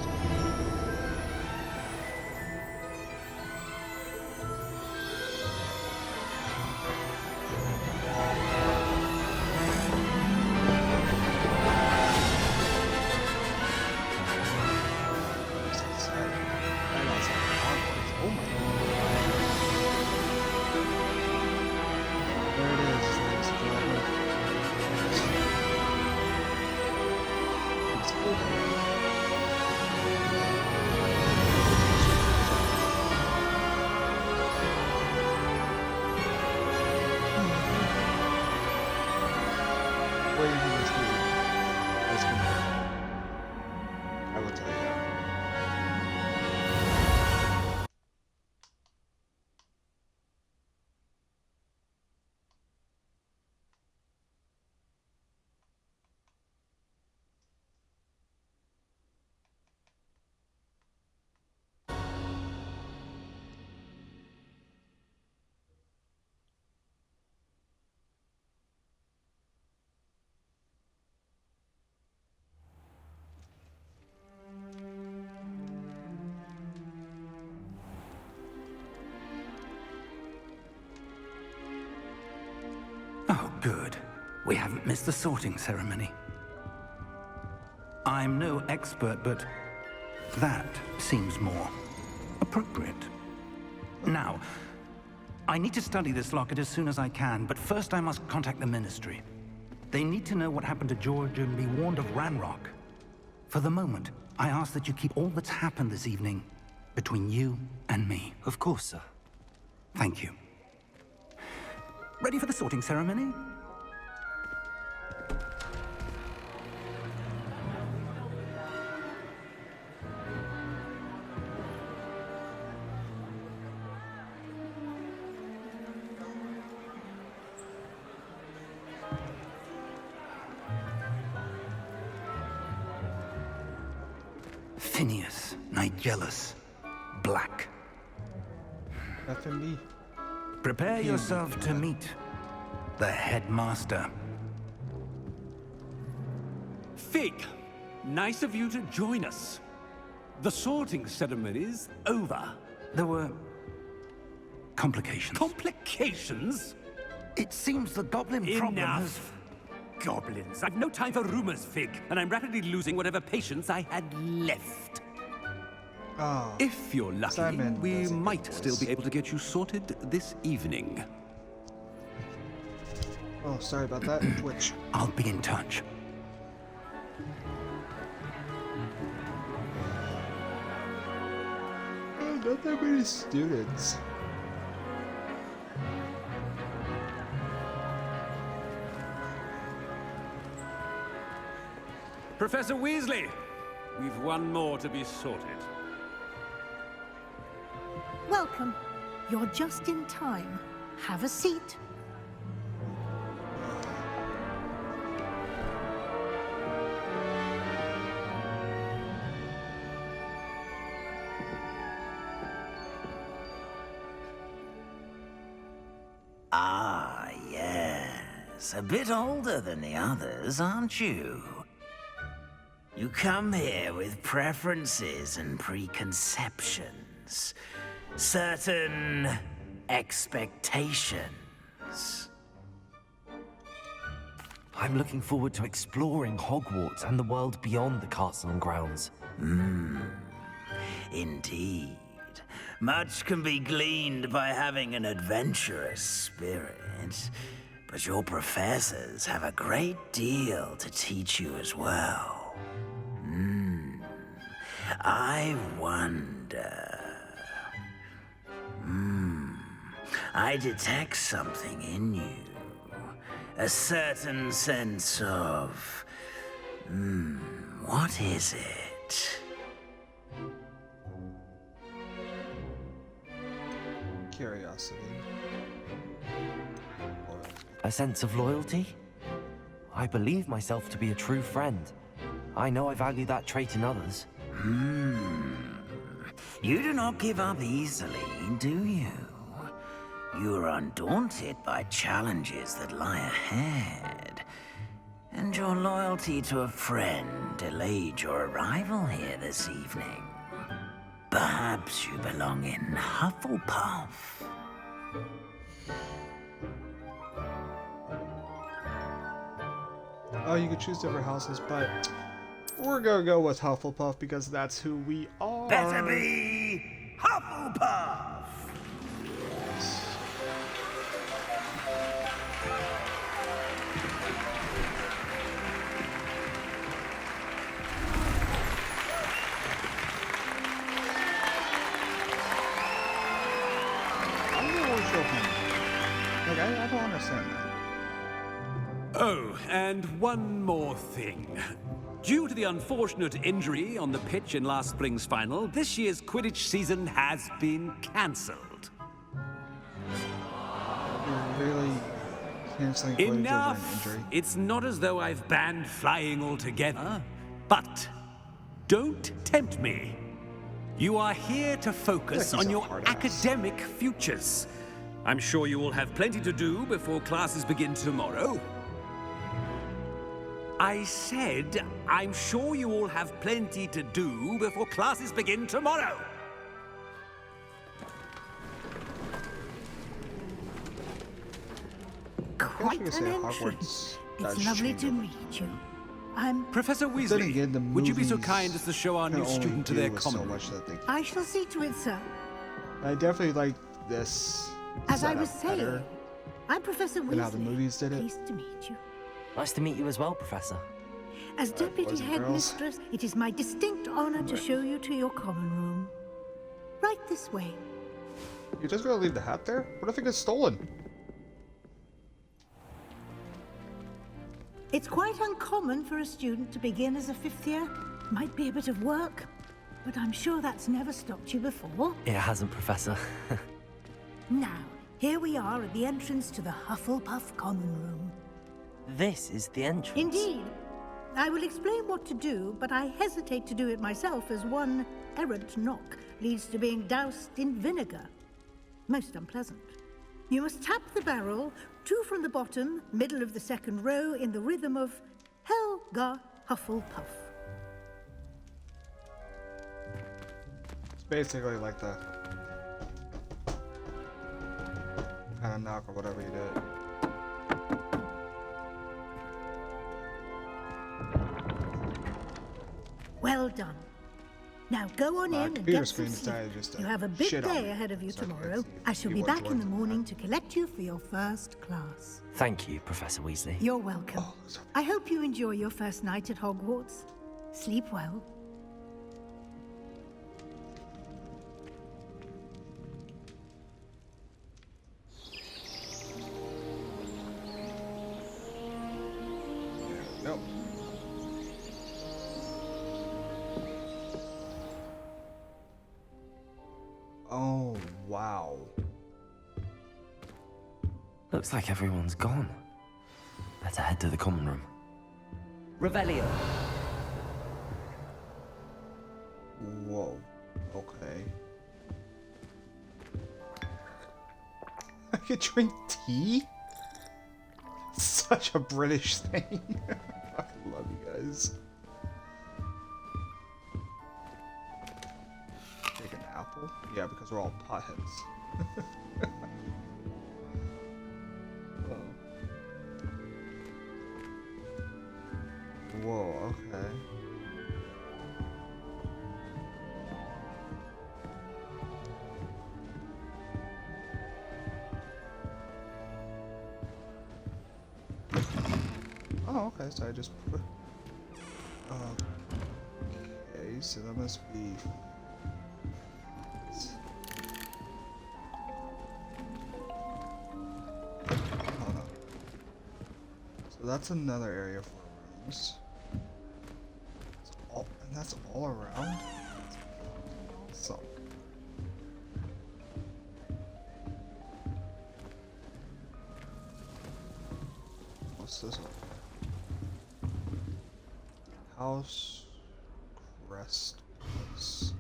That's exciting. Right outside Hogwarts. Oh my god. There it is, ladies and gentlemen. It's open. Waiting for this movie. That's gonna happen. I will tell you that. Oh, good. We haven't missed the sorting ceremony. I'm no expert, but that seems more appropriate. Now, I need to study this locket as soon as I can, but first I must contact the Ministry. They need to know what happened to George and be warned of Ranrock. For the moment, I ask that you keep all that's happened this evening between you and me. Of course, sir. Thank you. Ready for the sorting ceremony? Phineas, Nigellus, Black. FMB. Prepare yourself to meet the headmaster. Fig, nice of you to join us. The sorting ceremony's over. There were complications. Complications? It seems the goblin problem has... Enough. Goblins. I've no time for rumors, Fig, and I'm rapidly losing whatever patience I had left. Oh, If you're lucky, Simon we does a good might voice. still be able to get you sorted this evening. oh, sorry about that. Twitch. I'll be in touch. Oh, not that many students. Professor Weasley, we've one more to be sorted. Welcome. You're just in time. Have a seat. Ah, yes. A bit older than the others, aren't you? You come here with preferences and preconceptions. Certain expectations. I'm looking forward to exploring Hogwarts and the world beyond the castle and grounds. Indeed. Much can be gleaned by having an adventurous spirit, but your professors have a great deal to teach you as well. I wonder... I detect something in you. A certain sense of... what is it? Curiosity. A sense of loyalty? I believe myself to be a true friend. I know I value that trait in others. You do not give up easily, do you? You are undaunted by challenges that lie ahead. And your loyalty to a friend delayed your arrival here this evening. Perhaps you belong in Hufflepuff. Oh, you could choose different houses, but we're gonna go with Hufflepuff because that's who we are. Better be Hufflepuff! I'm gonna worship him. Like, I don't understand that. Oh, and one more thing. Due to the unfortunate injury on the pitch in last spring's final, this year's Quidditch season has been cancelled. You're really canceling Quidditch over an Enough! injury. It's not as though I've banned flying altogether, but don't tempt me. You are here to focus on your academic futures. I'm sure you will have plenty to do before classes begin tomorrow. I said, I'm sure you all have plenty to do before classes begin tomorrow. Quite you could an say entry. Hogwarts does It's lovely change to a meet you. I'm... Professor Then Weasley, again, the would you be so movies kind as to show our can new only student to do their with common so room? much that they I shall see to it, sir. I definitely like this. As I setup was saying, better I'm Professor than how the Weasley. movies did it. Pleased to meet you. Nice to meet you as well, Professor. As boys Deputy and girls. Headmistress, it is my distinct honor to show you to your common room. Right this way. You're just gonna leave the hat there? What if it gets stolen? It's quite uncommon for a student to begin as a fifth year. Might be a bit of work, but I'm sure that's never stopped you before. It hasn't, Professor. Now, here we are at the entrance to the Hufflepuff common room. This is the entrance. Indeed. I will explain what to do, but I hesitate to do it myself as one errant knock leads to being doused in vinegar. Most unpleasant. You must tap the barrel, 2 from the bottom, middle of the second row, in the rhythm of Helga Hufflepuff. It's basically like the kind of knock or whatever you did. Well done. Now go on in and computer get some screen sleep. decided just to You have a big shit on day me, ahead of you so I can't tomorrow. see I shall be keyboard back in the joins. morning to collect you for your first class. Thank you, Professor Weasley. You're welcome. I hope you enjoy your first night at Hogwarts. Sleep well. Nope. Oh, wow. Looks like everyone's gone. Better head to the common room. Revelio. Whoa. Okay. I could drink tea? Such a British thing. I love you guys. Take an apple? Yeah, because we're all potheads. Whoa, okay. Oh, okay, so I just put... Okay, so that must be... So that's another area for rooms. And that's all around? So. What's this one? House Crest Place.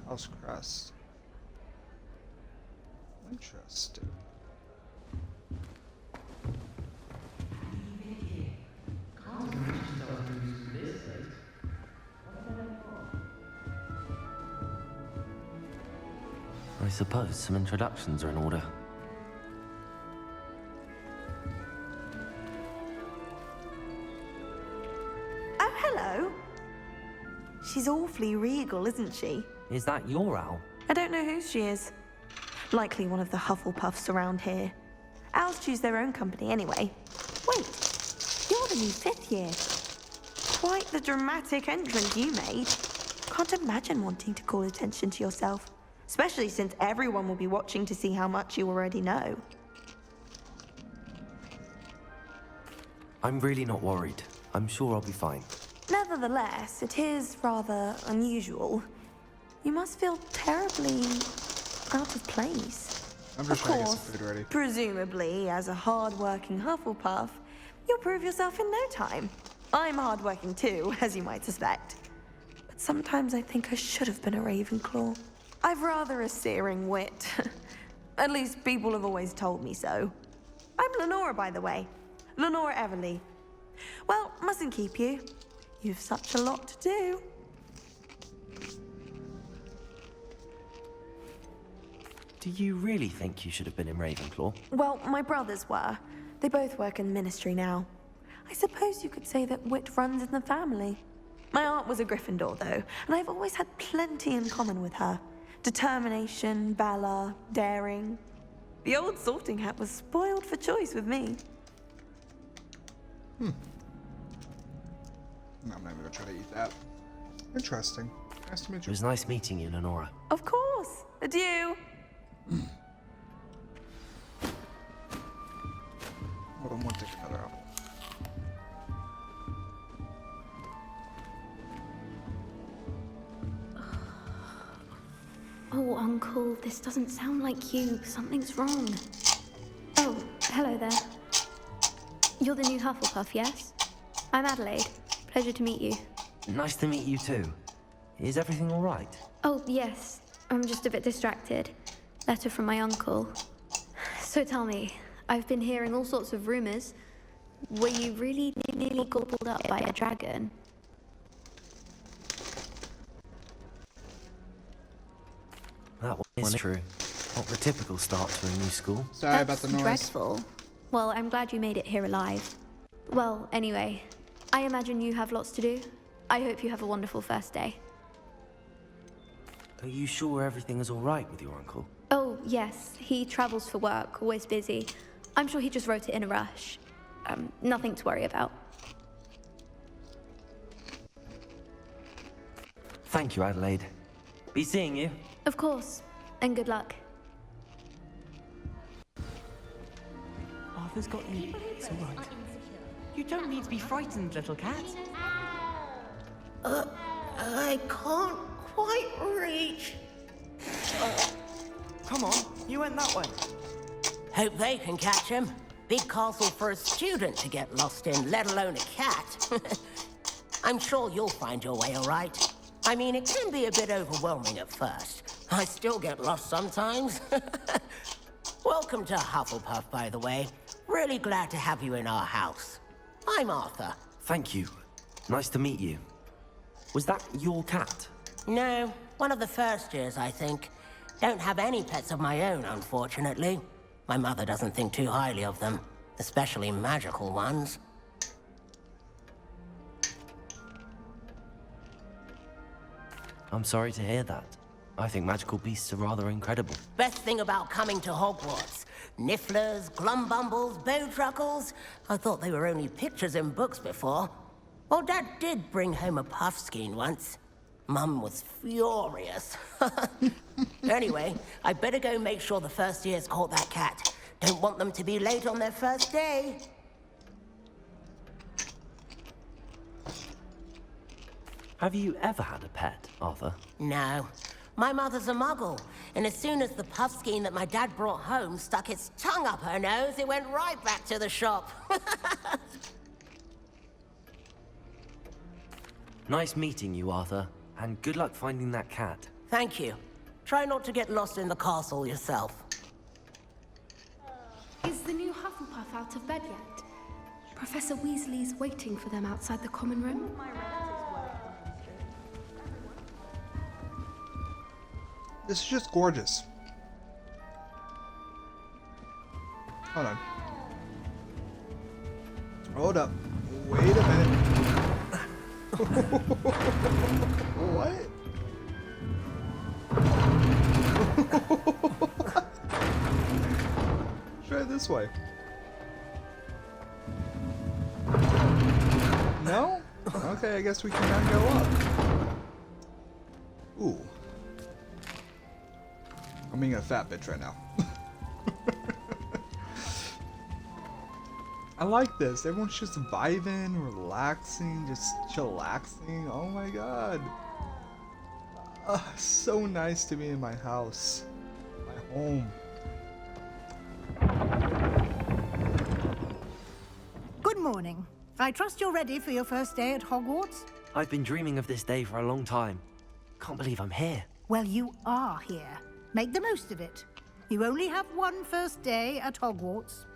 House Crest. Interesting. I suppose some introductions are in order. Oh, hello. She's awfully regal, isn't she? Is that your owl? I don't know who she is. Likely one of the Hufflepuffs around here. Owls choose their own company anyway. Wait, you're the new 5th year. Quite the dramatic entrance you made. Can't imagine wanting to call attention to yourself. Especially since everyone will be watching to see how much you already know. I'm really not worried. I'm sure I'll be fine. Nevertheless, it is rather unusual. You must feel terribly out of place. I'm just trying to get some food ready. Presumably, as a hard-working Hufflepuff, you'll prove yourself in no time. I'm hard-working too, as you might suspect. But sometimes I think I should have been a Ravenclaw. I've rather a searing wit. At least people have always told me so. I'm Lenora, by the way. Lenora Everly. Well, mustn't keep you. You've such a lot to do. Do you really think you should have been in Ravenclaw? Well, my brothers were. They both work in the ministry now. I suppose you could say that wit runs in the family. My aunt was a Gryffindor, though, and I've always had plenty in common with her. Determination, valor, daring. The old sorting hat was spoiled for choice with me. I'm not even gonna try to eat that. Interesting. Nice to meet It you. was nice meeting you, Lenora. Of course. Adieu. Hold on, we'll take another apple. Oh, Uncle, this doesn't sound like you. Something's wrong. Oh, hello there. You're the new Hufflepuff, yes? I'm Adelaide. Pleasure to meet you. Nice to meet you too. Is everything all right? Oh, yes. I'm just a bit distracted. Letter from my uncle. So tell me, I've been hearing all sorts of rumors. Were you really nearly gobbled up by a dragon? That one is true. Not the typical start to a new school. Sorry about the noise. Dreadful. Well, I'm glad you made it here alive. Well, anyway, I imagine you have lots to do. I hope you have a wonderful first day. Are you sure everything is all right with your uncle? Oh, yes. He travels for work, always busy. I'm sure he just wrote it in a rush. Nothing to worry about. Thank you, Adelaide. Be seeing you. Of course. And good luck. Arthur's got you. It's all right. You don't need to be frightened, little cat. I can't quite reach. Come on, you went that way. Hope they can catch him. Big castle for a student to get lost in, let alone a cat. I'm sure you'll find your way all right. I mean, it can be a bit overwhelming at first. I still get lost sometimes. Welcome to Hufflepuff, by the way. Really glad to have you in our house. I'm Arthur. Thank you. Nice to meet you. Was that your cat? No, one of the first years, I think. Don't have any pets of my own, unfortunately. My mother doesn't think too highly of them, especially magical ones. I'm sorry to hear that. I think magical beasts are rather incredible. Best thing about coming to Hogwarts. Nifflers, Glumbumbles, Bowtruckles. I thought they were only pictures in books before. Well, Dad did bring home a Puffskein once. Mum was furious. Anyway, I better go make sure the first years caught that cat. Don't want them to be late on their first day. Have you ever had a pet, Arthur? No. My mother's a muggle, and as soon as the puffskein that my dad brought home stuck its tongue up her nose, it went right back to the shop. Nice meeting you, Arthur, and good luck finding that cat. Thank you. Try not to get lost in the castle yourself. Is the new Hufflepuff out of bed yet? Professor Weasley's waiting for them outside the common room. This is just gorgeous. Hold on. Hold up. Wait a minute. What? Try it this way. No? Okay, I guess we can now go up. Ooh. I'm being a fat bitch right now. I like this. Everyone's just vibing, relaxing, just chillaxing. Oh my god. So nice to be in my house. My home. Good morning. I trust you're ready for your first day at Hogwarts? I've been dreaming of this day for a long time. Can't believe I'm here. Well, you are here. Make the most of it. You only have one first day at Hogwarts.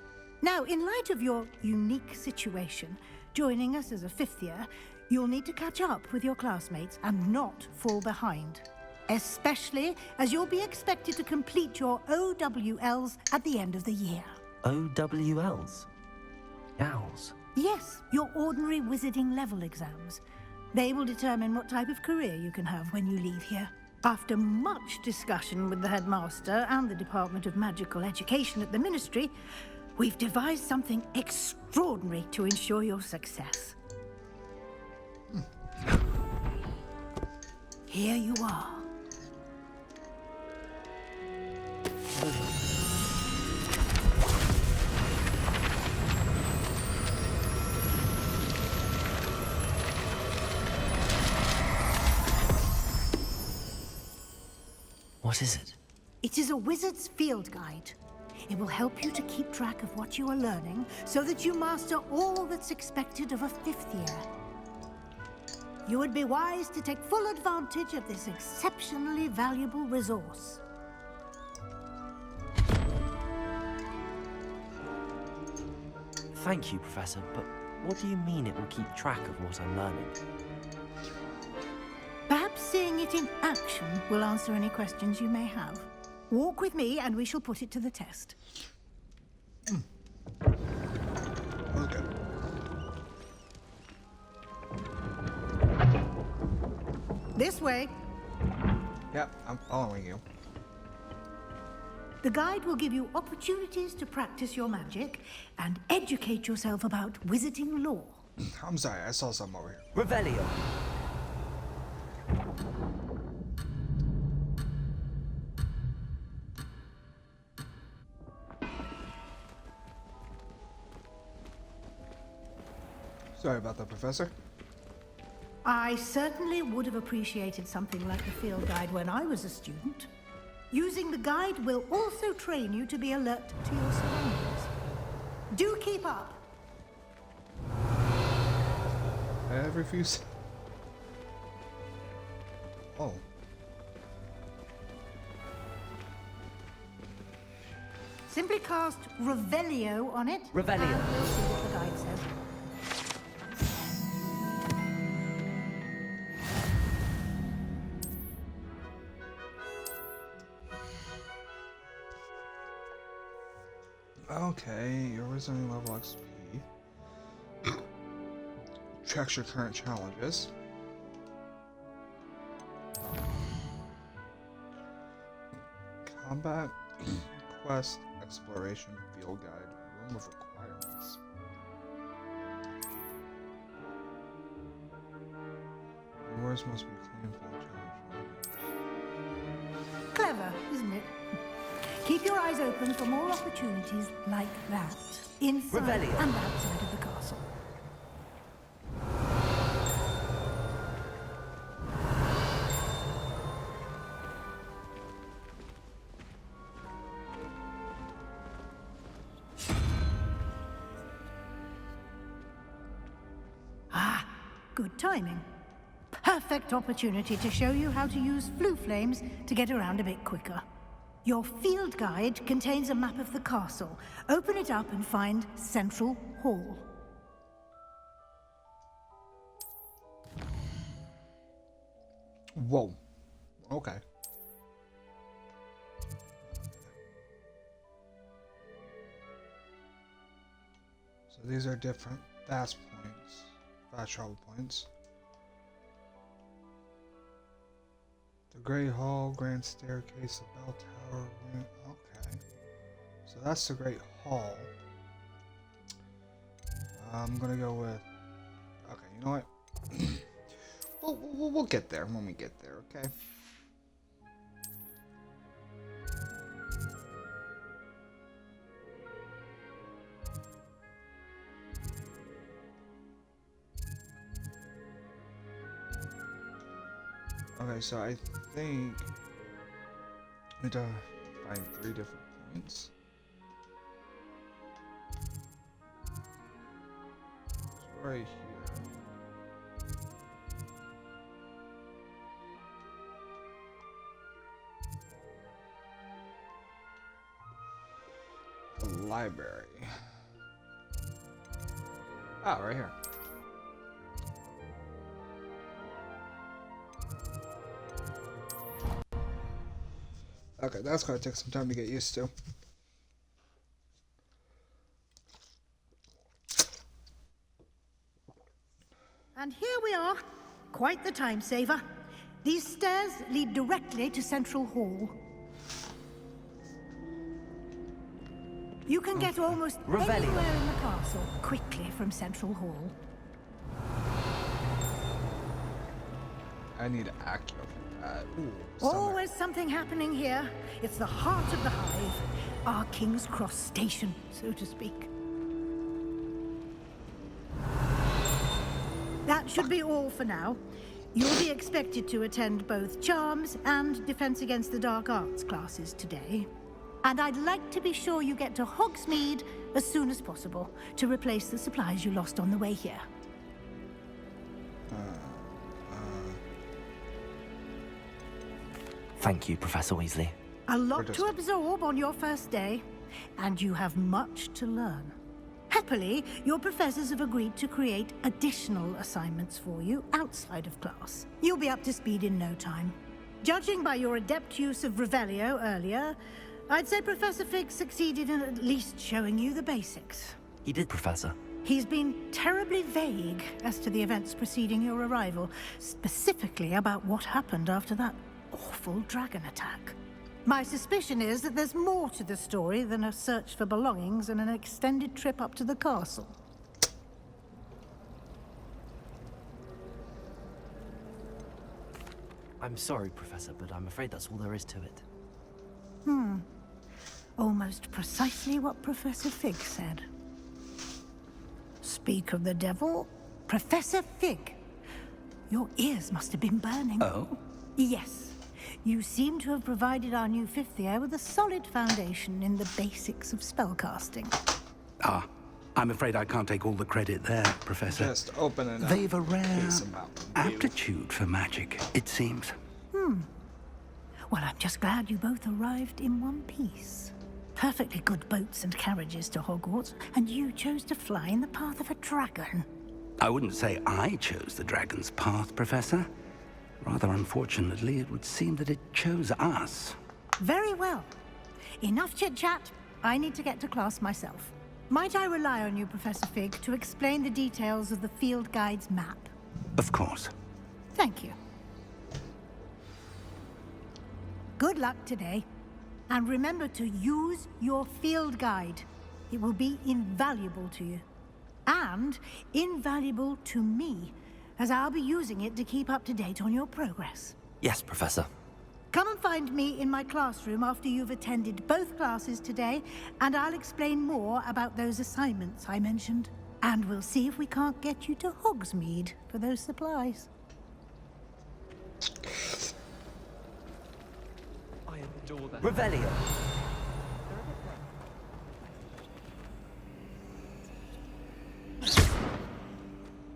Now, in light of your unique situation, joining us as a fifth year, you'll need to catch up with your classmates and not fall behind. Especially as you'll be expected to complete your OWLs at the end of the year. OWLs? Owls? Yes, your ordinary wizarding level exams. They will determine what type of career you can have when you leave here. After much discussion with the headmaster and the Department of Magical Education at the Ministry, we've devised something extraordinary to ensure your success. Here you are. What is it? It is a wizard's field guide. It will help you to keep track of what you are learning so that you master all that's expected of a fifth year. You would be wise to take full advantage of this exceptionally valuable resource. Thank you, Professor, but what do you mean it will keep track of what I'm learning? Perhaps seeing it in action will answer any questions you may have. Walk with me and we shall put it to the test. Okay. This way. Yep, I'm following you. The guide will give you opportunities to practice your magic and educate yourself about wizarding lore. I'm sorry, I saw something over here. Revelio. Sorry about that, Professor. I certainly would have appreciated something like the field guide when I was a student. Using the guide will also train you to be alert to your surroundings. Do keep up. Every few Oh. Simply cast Revelio on it. Revelio. And we'll see what the guide says. Okay, your wizarding level XP. Tracks your current challenges. Combat, quest, exploration, field guide, room of requirements. Rewards must be claimed for the challenge. Clever, isn't it? Keep your eyes open for more opportunities like that, inside Revelio. and outside of the castle. Good timing. Perfect opportunity to show you how to use flue flames to get around a bit quicker. Your field guide contains a map of the castle. Open it up and find Central Hall. Whoa. Okay. So these are different fast points, fast travel points. The Great Hall, Grand Staircase, the Bell Tower, Wing. Okay. So that's the Great Hall. I'm gonna go with. Okay, you know what? We'll get there when we get there, okay? Okay, so I think we need to find 3 different points. So right here. The library. Oh, right here. Okay, that's gonna take some time to get used to. And here we are. Quite the time saver. These stairs lead directly to Central Hall. You can get almost anywhere in the castle quickly from Central Hall. I need Accio for that. Ooh, Always something happening here. It's the heart of the hive. Our King's Cross station, so to speak. That should be all for now. You'll be expected to attend both Charms and Defense Against the Dark Arts classes today. And I'd like to be sure you get to Hogsmeade as soon as possible to replace the supplies you lost on the way here. Thank you, Professor Weasley. A lot to absorb on your first day, and you have much to learn. Happily, your professors have agreed to create additional assignments for you outside of class. You'll be up to speed in no time. Judging by your adept use of Revelio earlier, I'd say Professor Fig succeeded in at least showing you the basics. He did, Professor. He's been terribly vague as to the events preceding your arrival, specifically about what happened after that awful dragon attack. My suspicion is that there's more to the story than a search for belongings and an extended trip up to the castle. I'm sorry, Professor, but I'm afraid that's all there is to it. Almost precisely what Professor Fig said. Speak of the devil, Professor Fig. Your ears must have been burning. Oh? Yes. You seem to have provided our new fifth year with a solid foundation in the basics of spellcasting. Ah, I'm afraid I can't take all the credit there, Professor. Just open it up. They've a rare aptitude for magic, it seems. Well, I'm just glad you both arrived in one piece. Perfectly good boats and carriages to Hogwarts, and you chose to fly in the path of a dragon. I wouldn't say I chose the dragon's path, Professor. Rather unfortunately, it would seem that it chose us. Very well. Enough chit-chat. I need to get to class myself. Might I rely on you, Professor Fig, to explain the details of the field guide's map? Of course. Thank you. Good luck today. And remember to use your field guide. It will be invaluable to you. And invaluable to me, as I'll be using it to keep up to date on your progress. Yes, Professor. Come and find me in my classroom after you've attended both classes today, and I'll explain more about those assignments I mentioned. And we'll see if we can't get you to Hogsmeade for those supplies. I adore that. Revelio.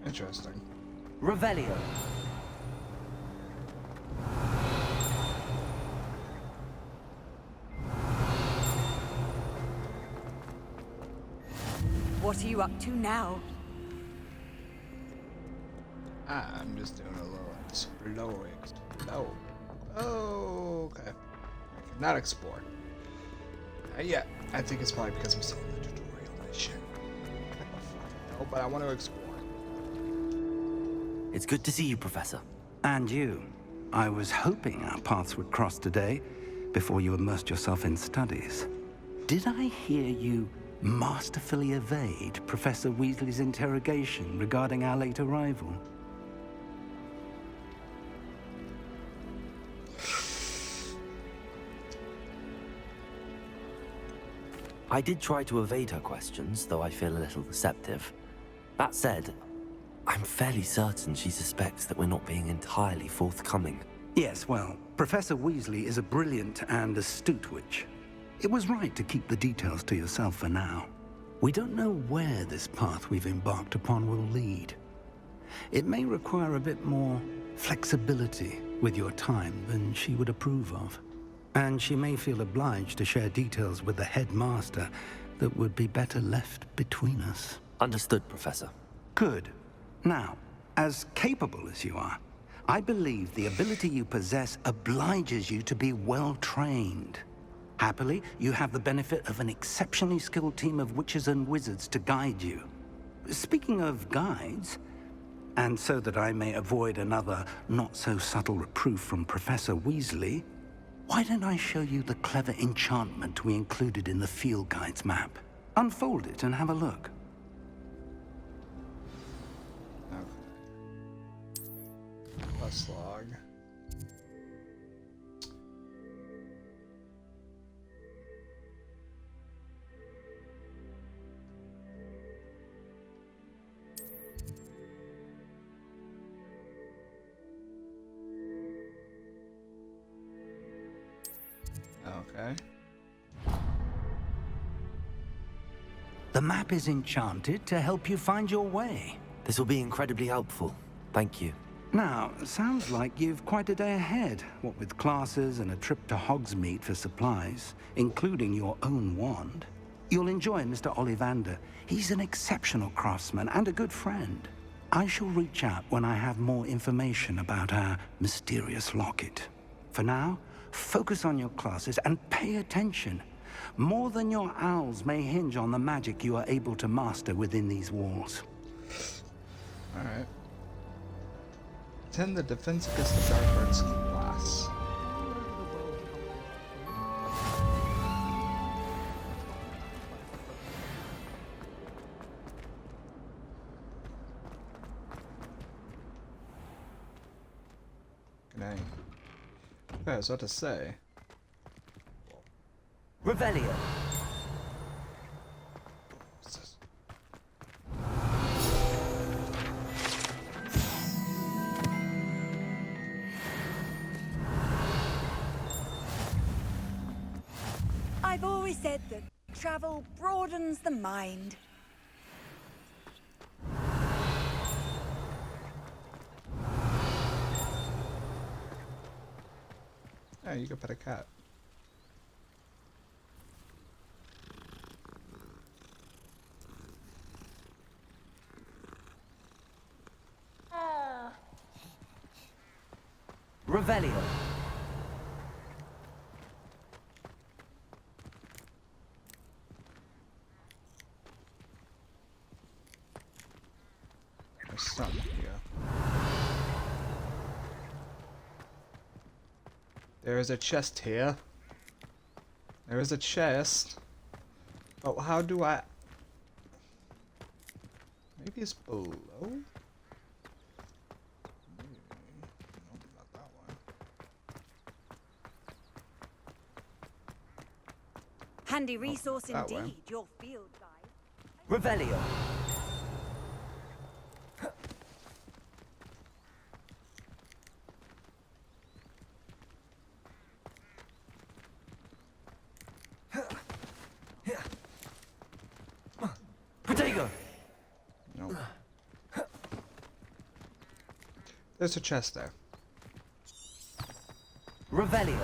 Interesting. Revelio. What are you up to now? I'm just doing a little exploring. No. Oh, okay. I cannot explore. Not yet. I think it's probably because I'm still in the tutorial mission. No, but I want to explore. It's good to see you, Professor. And you. I was hoping our paths would cross today, before you immersed yourself in studies. Did I hear you masterfully evade Professor Weasley's interrogation regarding our late arrival? I did try to evade her questions, though I feel a little deceptive. That said, I'm fairly certain she suspects that we're not being entirely forthcoming. Yes, well, Professor Weasley is a brilliant and astute witch. It was right to keep the details to yourself for now. We don't know where this path we've embarked upon will lead. It may require a bit more flexibility with your time than she would approve of. And she may feel obliged to share details with the headmaster that would be better left between us. Understood, Professor. Good. Now, as capable as you are, I believe the ability you possess obliges you to be well trained. Happily, you have the benefit of an exceptionally skilled team of witches and wizards to guide you. Speaking of guides, and so that I may avoid another not-so-subtle reproof from Professor Weasley, why don't I show you the clever enchantment we included in the field guide's map? Unfold it and have a look. Okay. Quest log. Okay. The map is enchanted to help you find your way. This will be incredibly helpful. Thank you. Now, sounds like you've quite a day ahead, what with classes and a trip to Hogsmeade for supplies, including your own wand. You'll enjoy Mr. Ollivander. He's an exceptional craftsman and a good friend. I shall reach out when I have more information about our mysterious locket. For now, focus on your classes and pay attention. More than your owls may hinge on the magic you are able to master within these walls. Alright. Attend the Defense Against the Dark Arts class. Good night. Okay, so what to say? Revelio. What's this? I've always said that travel broadens the mind. Yeah, you can pet a cat. Revelio. There's something here. There is a chest here. There is a chest. But how do I... Maybe it's below? Maybe. Nope, not that one. Handy resource that way. indeed, your field guide. Revelio. Protego. No. There's a chest there. Revelio.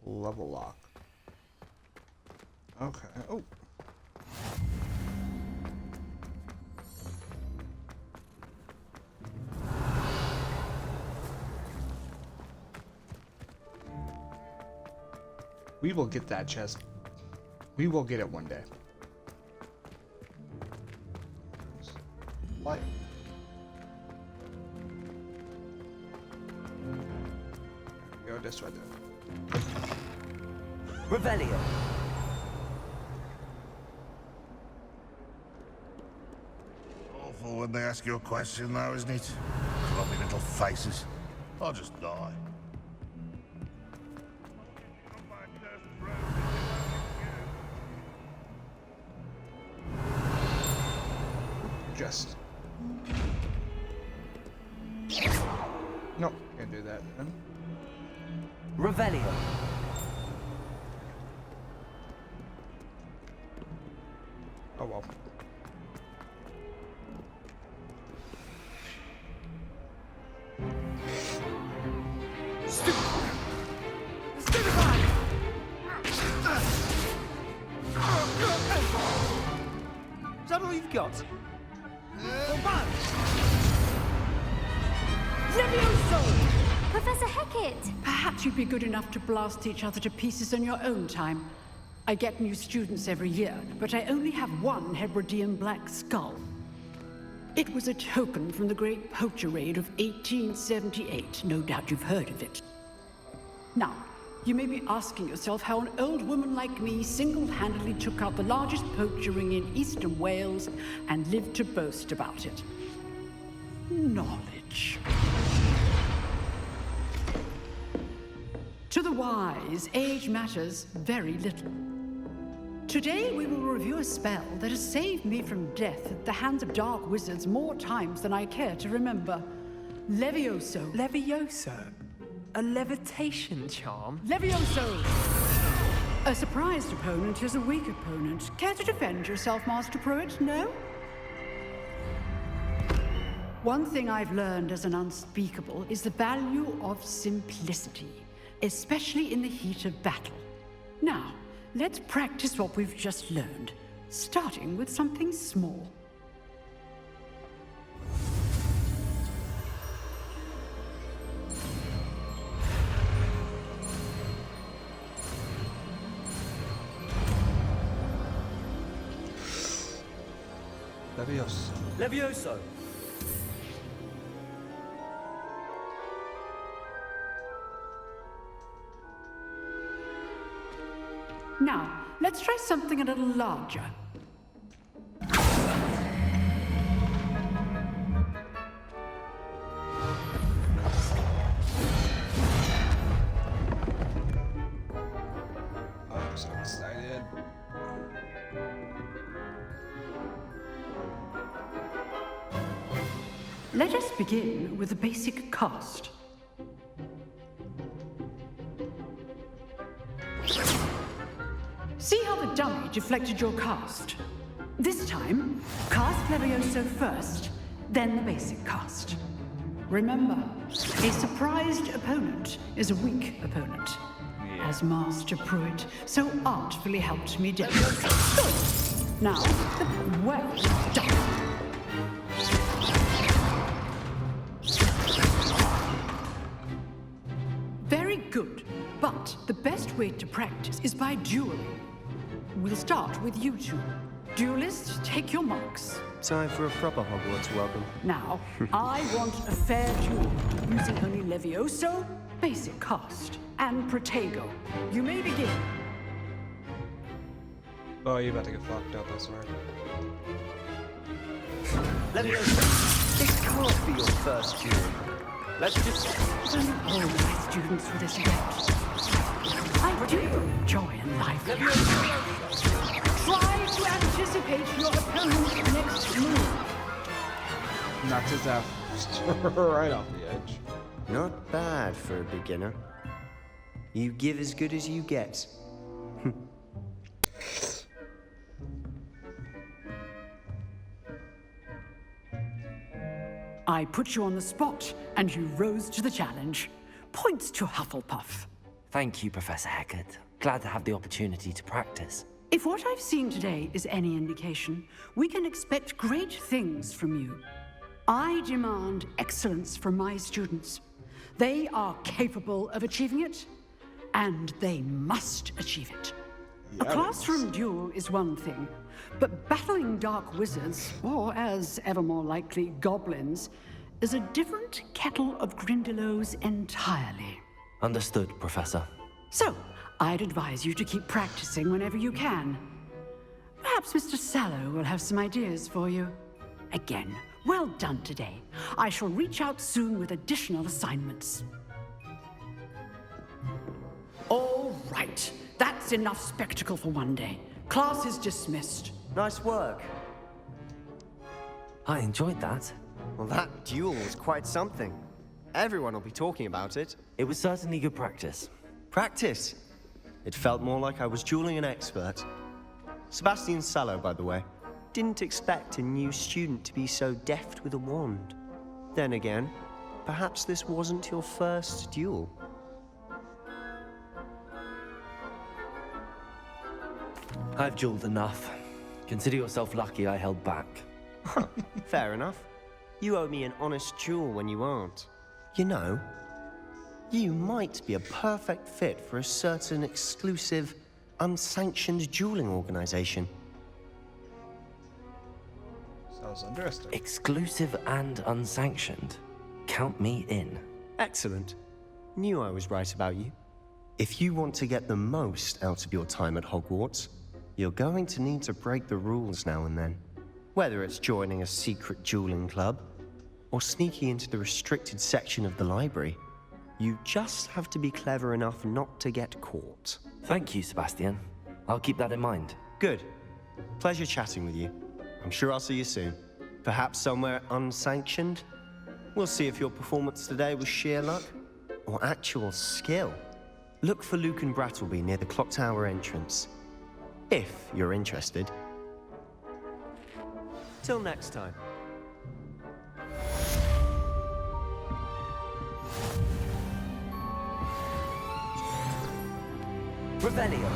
Level lock. Okay. Oh. We will get that chest. We will get it one day. What? There we go, this right there. Revelio. Awful when they ask you a question, though, isn't it? Clubby little faces. I'll just die. Just. Nope, can't do that then. Revelio. Oh well. Is that all you've got? Levioso! Professor Hecat! Perhaps you'd be good enough to blast each other to pieces in your own time. I get new students every year, but I only have one Hebridean black skull. It was a token from the Great Poacher Raid of 1878. No doubt you've heard of it. Now, you may be asking yourself how an old woman like me single-handedly took out the largest poacher ring in eastern Wales and lived to boast about it. Knowledge. To the wise, age matters very little. Today we will review a spell that has saved me from death at the hands of dark wizards more times than I care to remember. Levioso. Levioso? A levitation charm? Levioso! A surprised opponent is a weak opponent. Care to defend yourself, Master Pruitt? No? One thing I've learned as an unspeakable is the value of simplicity, especially in the heat of battle. Now, let's practice what we've just learned, starting with something small. Levioso. Levioso. Now, let's try something a little larger. I'm so excited. Let us begin with the basic cast. See how the dummy deflected your cast? This time, cast Levioso first, then the basic cast. Remember, a surprised opponent is a weak opponent, as Master Pruitt so artfully helped me demonstrate. Good. Now, well done. Very good, but the best way to practice is by dueling. We'll start with you two. Duelists, take your marks. Time for a proper Hogwarts welcome. Now, I want a fair duel, using only Levioso, basic cast, and Protego. You may begin. Oh, you're about to get fucked up, I swear. Levioso, this can't be your first duel. Let's just... Don't hold my students for this event. I do enjoy life. Try to anticipate your opponent's next move. Knocked his out right off the edge. Not bad for a beginner. You give as good as you get. I put you on the spot, and you rose to the challenge. Points to Hufflepuff. Thank you, Professor Hecat. Glad to have the opportunity to practice. If what I've seen today is any indication, we can expect great things from you. I demand excellence from my students. They are capable of achieving it, and they must achieve it. A classroom duel is one thing, but battling dark wizards, or as ever more likely, goblins, is a different kettle of Grindylows entirely. Understood, Professor. So, I'd advise you to keep practicing whenever you can. Perhaps Mr. Sallow will have some ideas for you. Again, well done today. I shall reach out soon with additional assignments. All right. That's enough spectacle for one day. Class is dismissed. Nice work. I enjoyed that. Well, that duel was quite something. Everyone will be talking about it. It was certainly good practice. Practice? It felt more like I was dueling an expert. Sebastian Sallow, by the way. Didn't expect a new student to be so deft with a wand. Then again, perhaps this wasn't your first duel. I've dueled enough. Consider yourself lucky I held back. Fair enough. You owe me an honest duel when you aren't. You know, you might be a perfect fit for a certain exclusive, unsanctioned dueling organization. Sounds interesting. Exclusive and unsanctioned. Count me in. Excellent. Knew I was right about you. If you want to get the most out of your time at Hogwarts, you're going to need to break the rules now and then. Whether it's joining a secret dueling club, or sneaking into the restricted section of the library, you just have to be clever enough not to get caught. Thank you, Sebastian. I'll keep that in mind. Good. Pleasure chatting with you. I'm sure I'll see you soon. Perhaps somewhere unsanctioned? We'll see if your performance today was sheer luck, or actual skill. Look for Luke and Brattleby near the clock tower entrance. If you're interested. Till next time. Revelio.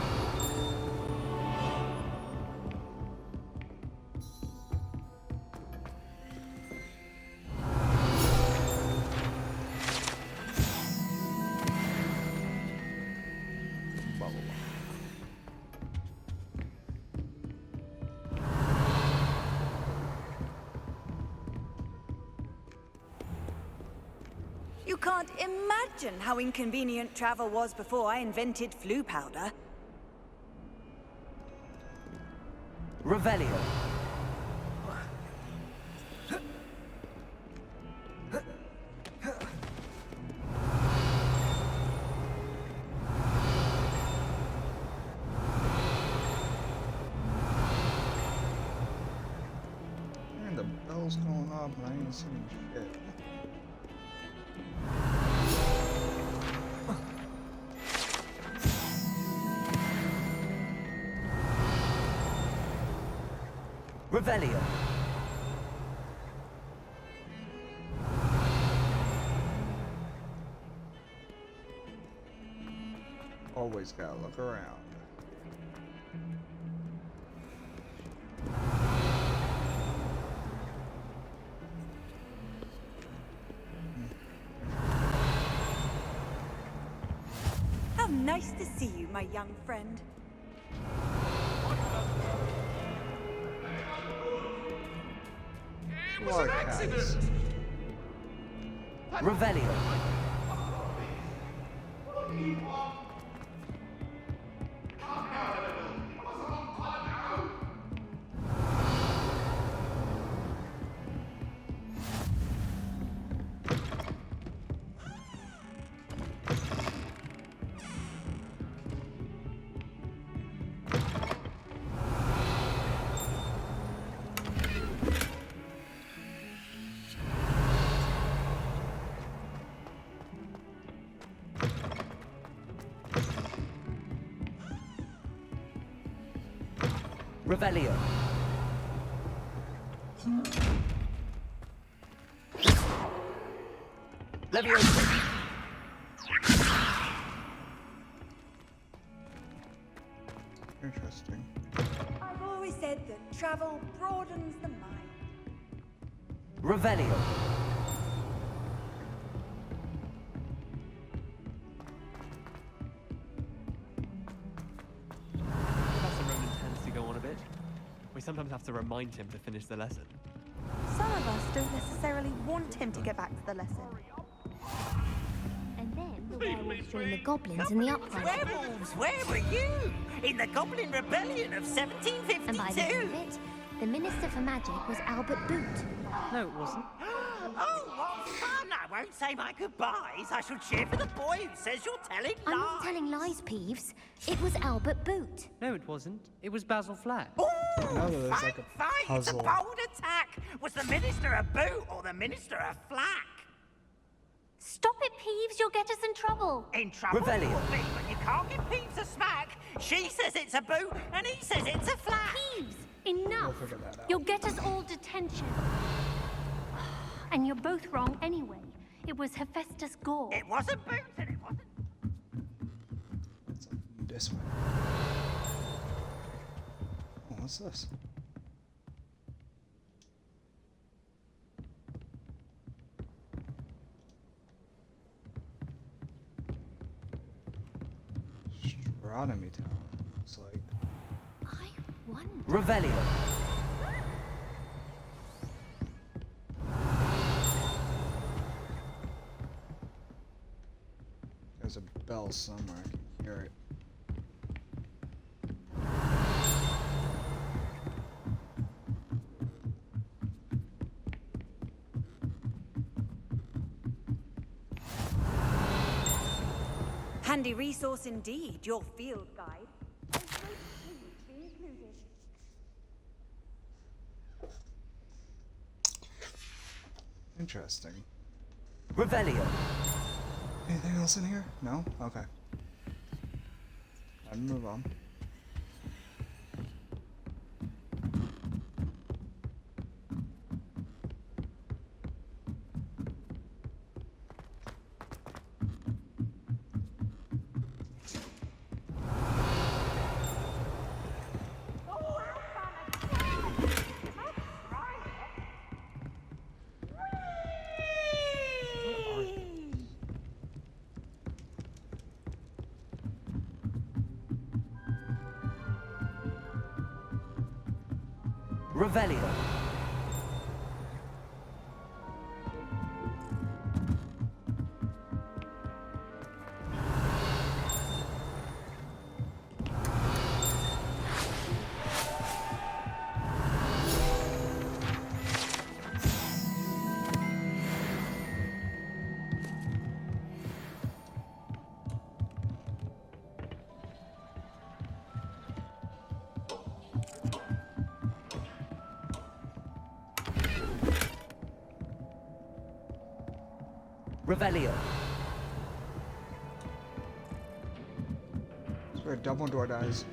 You can't imagine how inconvenient travel was before I invented flu powder. Revelio. Man, the bell's going off and I ain't seeing shit. Revelio. Always gotta look around. How nice to see you, my young friend. It was an accident. Revelio. Revelio. Leviosa! Interesting. I've always said that travel broadens the mind. Revelio. Professor Ronan tends to go on a bit. We sometimes have to remind him to finish the lesson. Some of us don't necessarily want him to get back to the lesson. And then the werewolves joined the goblins in the uprising. Werewolves, where were you? In the Goblin Rebellion of 1752? And by the end of it, the Minister for Magic was Albert Boot. No, it wasn't. Oh, what fun! I won't say my goodbyes. I shall cheer for the boy who says you're telling lies. I'm not telling lies, Peeves. It was Albert Boot. No, it wasn't. It was Basil Flack. Ooh, No, there's fine, like a fine. It's a puzzle. bold attack. Was the Minister a boot or the Minister a flack? Stop it, Peeves. You'll get us in trouble. In trouble? Revelio. But you can't give Peeves a smack. She says it's a boot and he says it's a flack. Peeves, enough. We'll figure that out. You'll get us all detention. And you're both wrong anyway. It was Hephaestus Gore. It wasn't boot and it wasn't... This way. Oh, what's this? Astronomy tower, looks like. I wonder. Revelio. There's a bell somewhere, I can hear it. Handy resource indeed, your field guide. Be included. Interesting. Revelio. Anything else in here? No? Okay. Time to move on. Revelio. Revelio. That's where Dumbledore dies.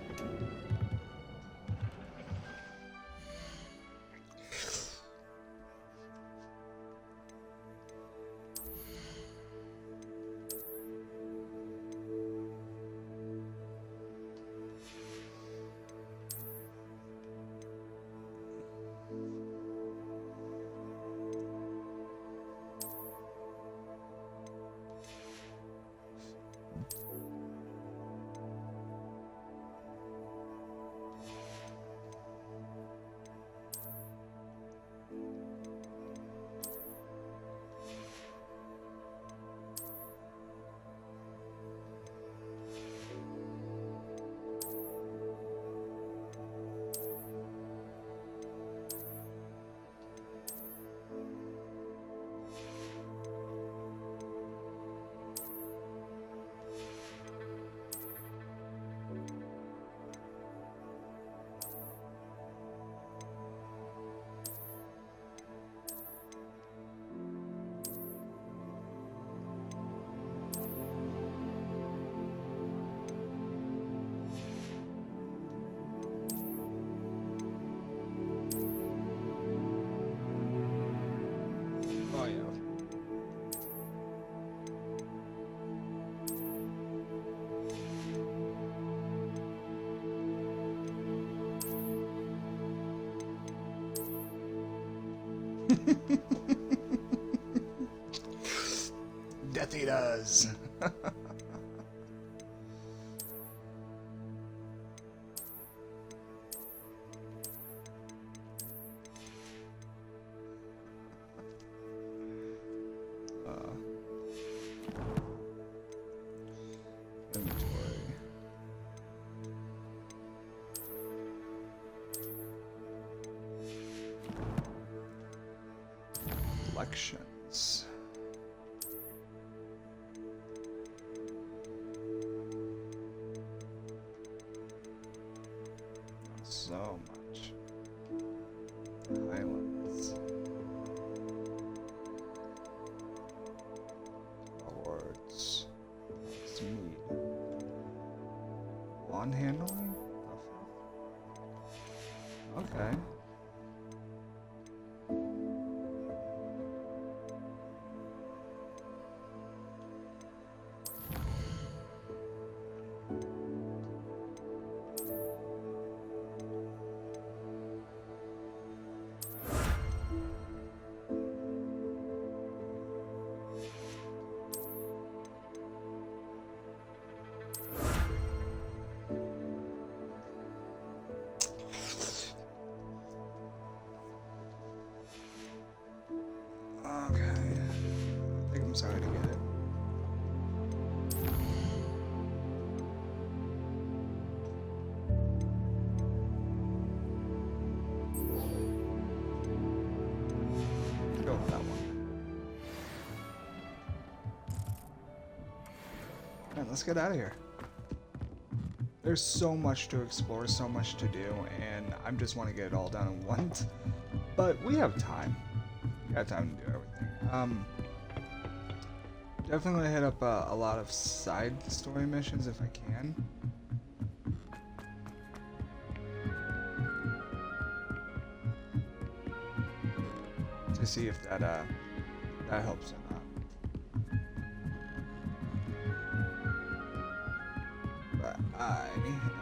Yes, he does. Inventory. Collections. Not so much. Islands. Hogwarts. Mead. Wand handling? Okay. Okay. I think I'm sorry to get it. Go with that one. Alright, let's get out of here. There's so much to explore, so much to do, and I just want to get it all done at once. But we have time. We got time to do everything. Definitely gonna hit up a lot of side story missions if I can. To see if that helps or not. But I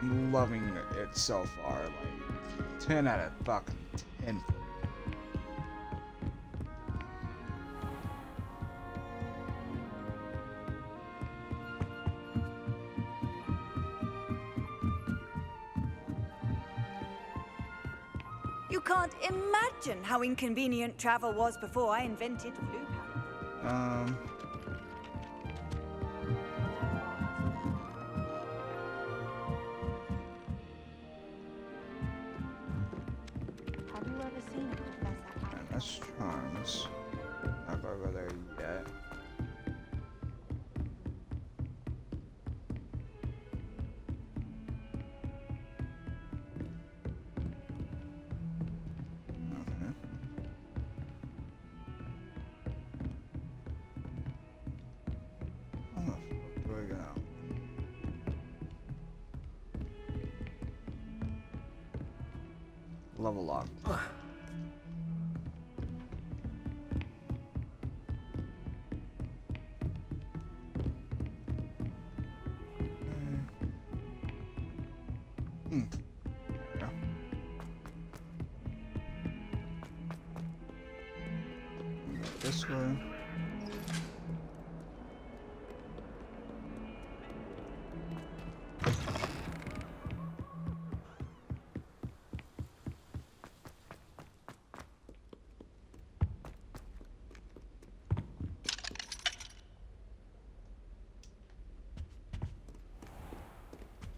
am loving it so far. Like 10 out of fucking 10. You can't imagine how inconvenient travel was before I invented flu powder. Have you ever seen a professor? And that's charms. Not gonna go there yet. Okay. Oh, where we go? Level up. Yeah. This way.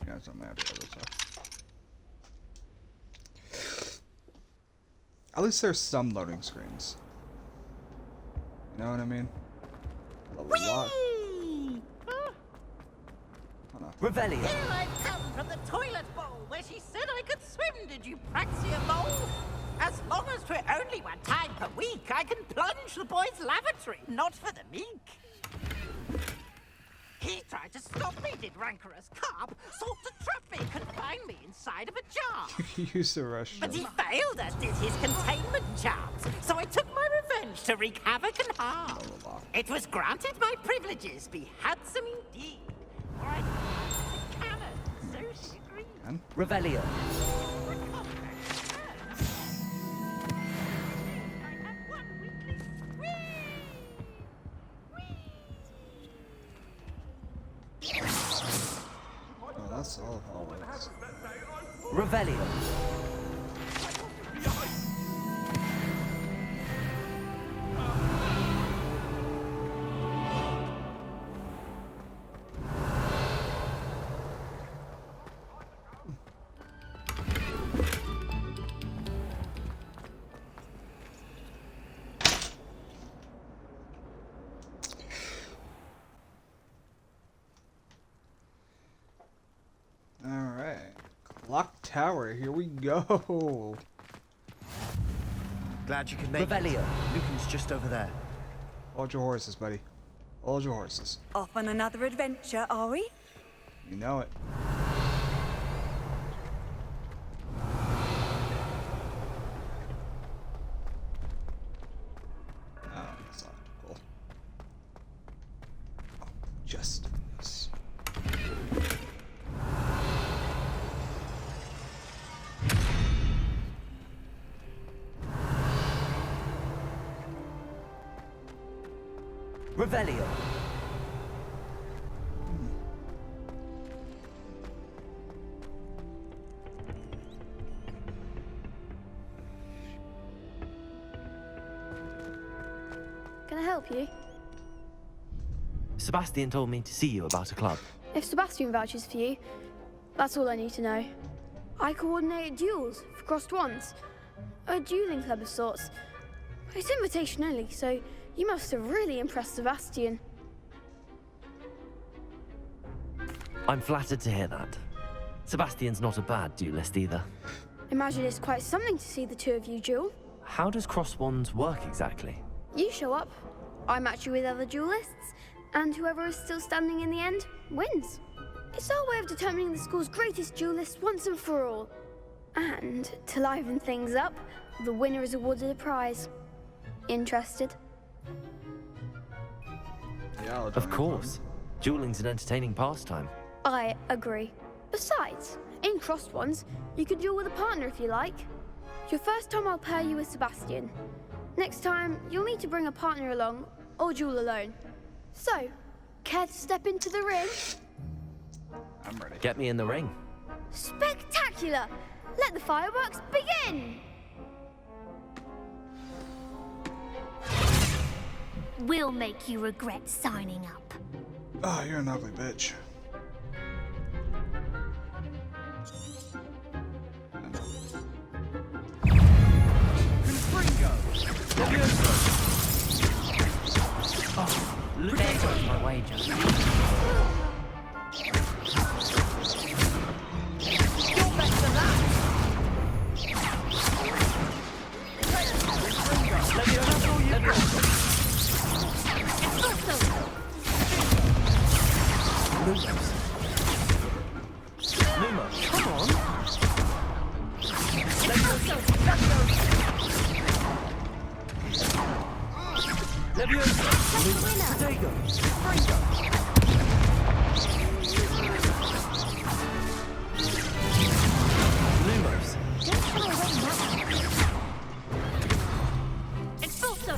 Yeah, it's on the other side. At least there's some loading screens. You know what I mean? A lot. Hold on. Revelio. Here I come from the toilet bowl where she said I could swim, did you praxia mole? As long as for only one time per week, I can plunge the boy's lavatory, not for the meek. He tried to stop me, did rancorous carp, sought to trap me, confine me inside of a jar. He used the rush. But he failed, as did his containment charms, so I took my revenge to wreak havoc and harm. It was granted my privileges be handsome indeed, for I the cannon, so she agreed. Revelio. That's all Hogwarts. Revelio. Alright. Clock Tower, here we go. Glad you could make Revelio. Lucan's just over there. Hold your horses, buddy. Hold your horses. Off on another adventure, are we? You know it. Oh, that's not cool. Oh, just this. Revelio. Can I help you? Sebastian told me to see you about a club. If Sebastian vouches for you, that's all I need to know. I coordinate duels for crossed wands. A dueling club of sorts. It's invitation only, so you must have really impressed Sebastian. I'm flattered to hear that. Sebastian's not a bad duelist either. Imagine it's quite something to see the two of you duel. How does cross wands work exactly? You show up, I match you with other duelists, and whoever is still standing in the end wins. It's our way of determining the school's greatest duelist once and for all. And to liven things up, the winner is awarded a prize. Interested? Yeah, of course. Dueling's an entertaining pastime. I agree. Besides, in crossed ones, you can duel with a partner if you like. Your first time I'll pair you with Sebastian. Next time, you'll need to bring a partner along, or duel alone. So, care to step into the ring? I'm ready. Get me in the ring. Spectacular! Let the fireworks begin! We'll make you regret signing up. Oh, you're an ugly bitch. There goes my wager. You're better than that. Lumos, come on. Lumos. Expulso.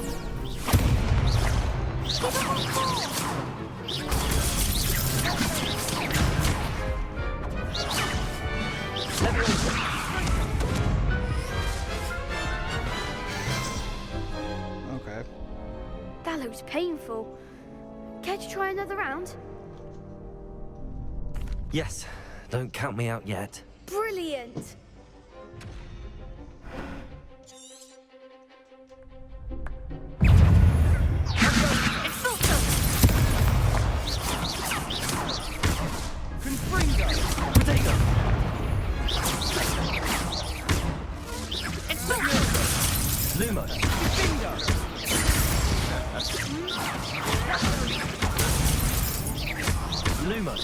Okay. That looks painful. Care to try another round? Yes, don't count me out yet. Brilliant! Lumos. Lumos.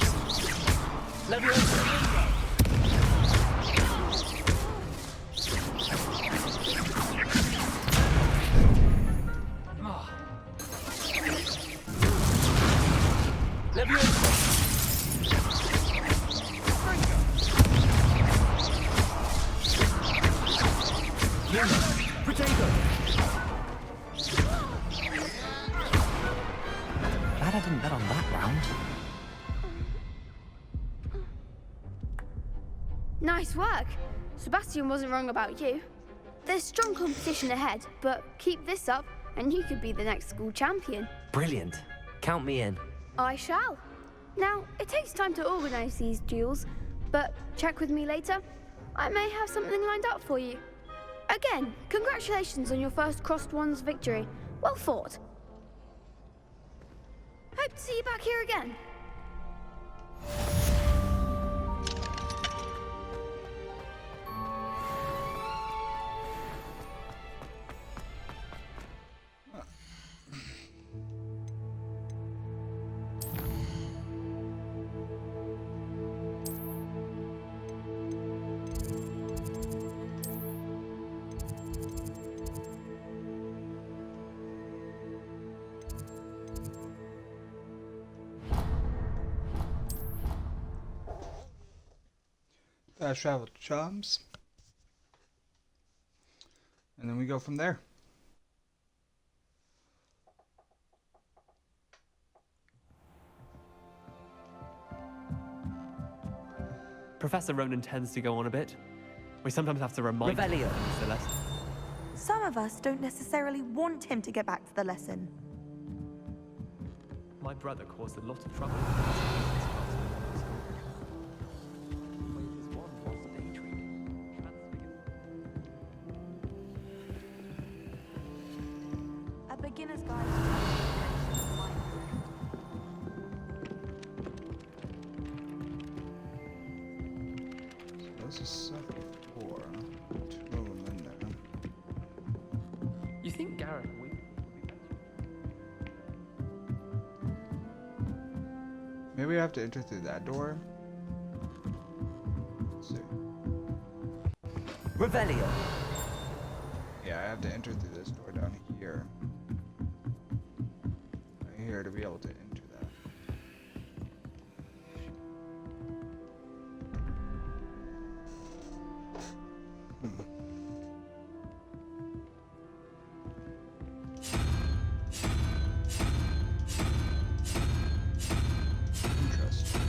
Glad I didn't bet on that round. Nice work. Sebastian wasn't wrong about you. There's strong competition ahead, but keep this up and you could be the next school champion. Brilliant. Count me in. I shall. Now, it takes time to organize these duels, but check with me later. I may have something lined up for you. Again, congratulations on your first Crossed Ones victory. Well fought. Hope to see you back here again. Fast travel to Chums. And then we go from there. Professor Ronan tends to go on a bit. We sometimes have to remind Revelio. him of the lesson. Some of us don't necessarily want him to get back to the lesson. My brother caused a lot of trouble. A beginner's guide. So this is set 4. 2 of them in there. You think Gareth would be better? Maybe I have to enter through that door. Let's see. Revelio. Yeah, I have to enter through this door down here. Right here to be able to enter that. Interesting.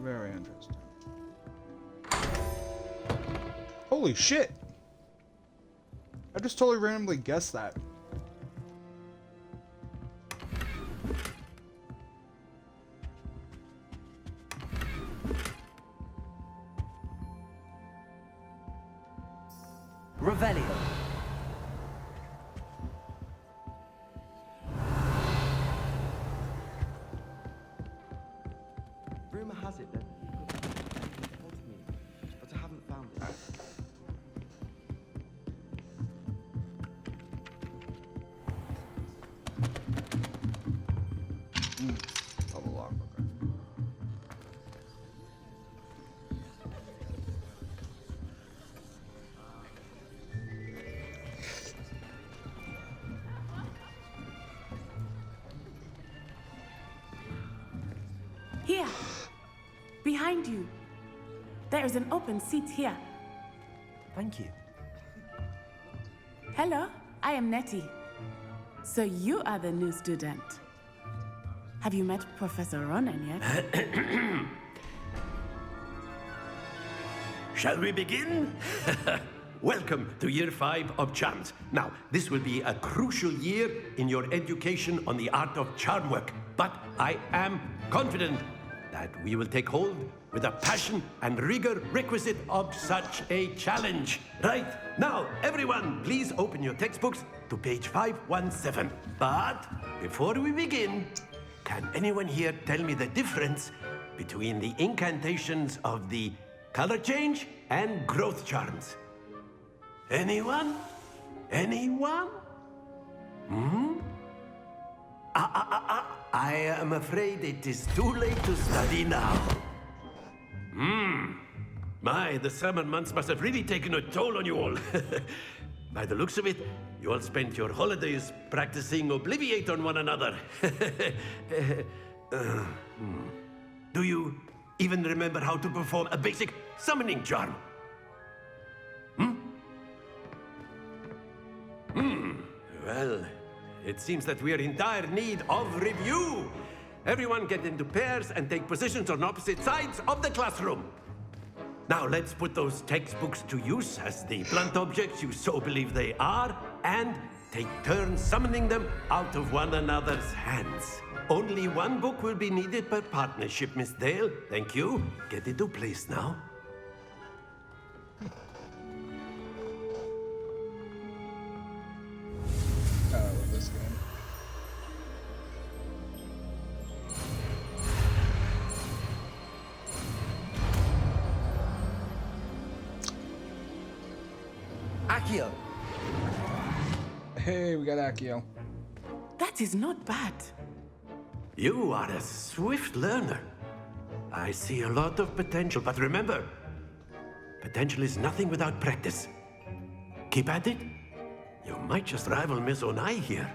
Very interesting. Holy shit! I just totally randomly guessed that. Revelio. Rumor has it that you've got told me, but I haven't found it. Oh, the lock, okay. Here, behind you. There is an open seat here. Thank you. Hello, I am Nettie. So you are the new student. Have you met Professor Ronan yet? Shall we begin? Welcome to Year 5 of Charms. Now, this will be a crucial year in your education on the art of charm work, but I am confident that we will take hold with the passion and rigor requisite of such a challenge. Right, now, everyone, please open your textbooks to page 517. But before we begin, can anyone here tell me the difference between the incantations of the color change and growth charms? Anyone? Anyone? I am afraid it is too late to study now. My, the summer months must have really taken a toll on you all. By the looks of it, you all spent your holidays practicing Obliviate on one another. Do you even remember how to perform a basic summoning charm? Well, it seems that we are in dire need of review. Everyone get into pairs and take positions on opposite sides of the classroom. Now let's put those textbooks to use as the blunt objects you so believe they are, and take turns summoning them out of one another's hands. Only one book will be needed per partnership, Miss Dale. Thank you. Get into place now. I love this game. Accio! Hey, we got Accio. That is not bad. You are a swift learner. I see a lot of potential, but remember, potential is nothing without practice. Keep at it. You might just rival Miss Onai here.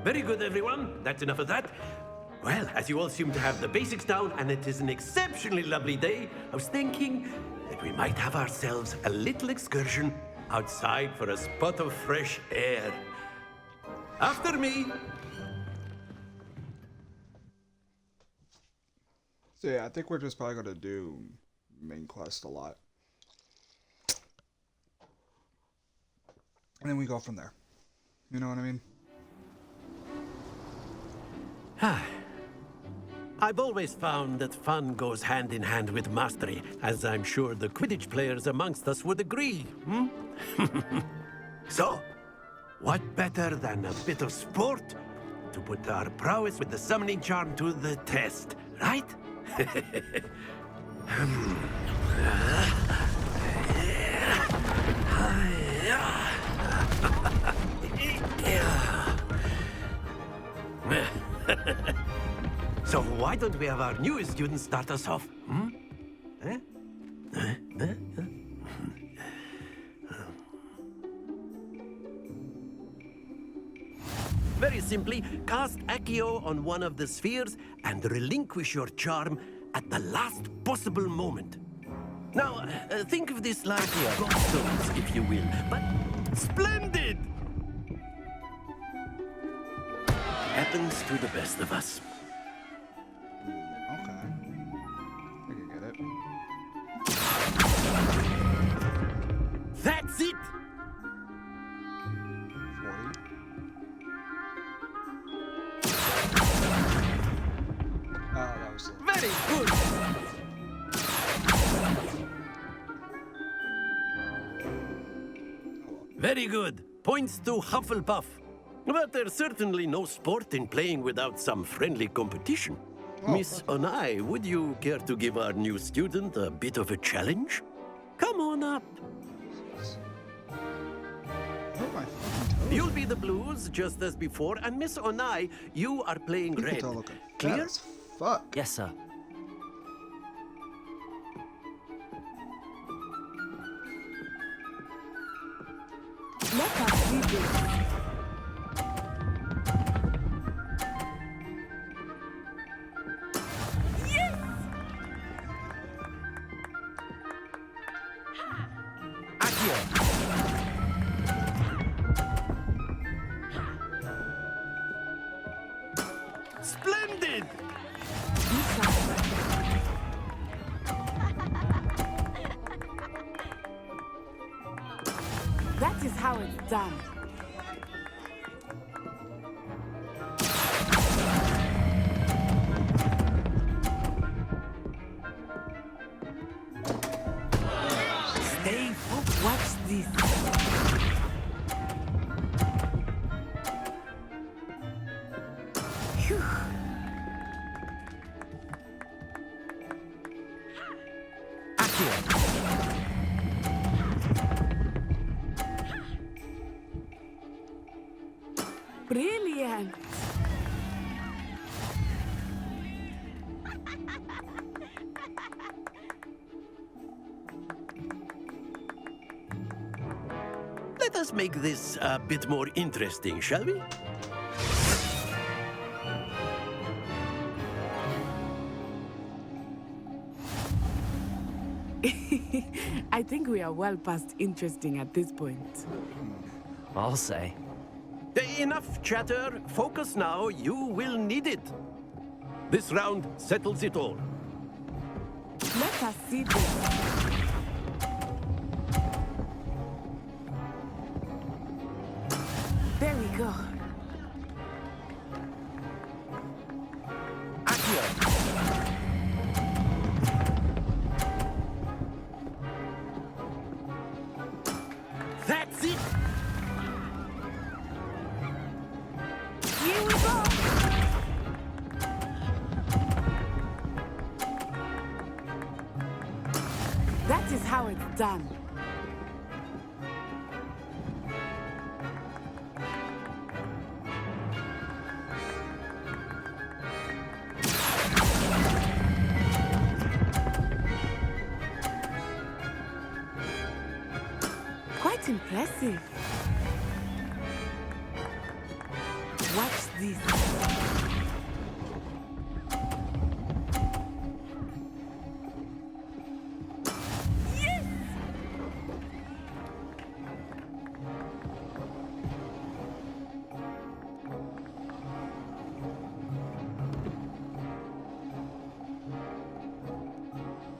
Very good, everyone. That's enough of that. Well, as you all seem to have the basics down, and it is an exceptionally lovely day, I was thinking that we might have ourselves a little excursion outside for a spot of fresh air. After me. So yeah, I think we're just probably gonna do main quest a lot. And then we go from there. You know what I mean? I've always found that fun goes hand in hand with mastery, as I'm sure the Quidditch players amongst us would agree, hmm? So, what better than a bit of sport to put our prowess with the summoning charm to the test, right? So why don't we have our newest student start us off? Hmm? Very simply, cast Accio on one of the spheres and relinquish your charm at the last possible moment. Now, think of this like gobstones, if you will, but splendid! Happens to the best of us. Okay. I can get it. That's it! 40. Oh, that was very good! Very good. Points to Hufflepuff. But there's certainly no sport in playing without some friendly competition. Miss Onai, would you care to give our new student a bit of a challenge? Come on up. You'll be the blues, just as before, and Miss Onai, you are playing red. Clear? Fuck. Yes, sir. Let us do this. Splendid! That is how it's done. Stay focused. Watch this. Phew. Brilliant. Let us make this a bit more interesting, shall we? I think we are well past interesting at this point. I'll say. Enough chatter. Focus now. You will need it. This round settles it all. Let us see this. There we go. That's it! Here we go! That is how it's done. Quite impressive. Watch this. Yes!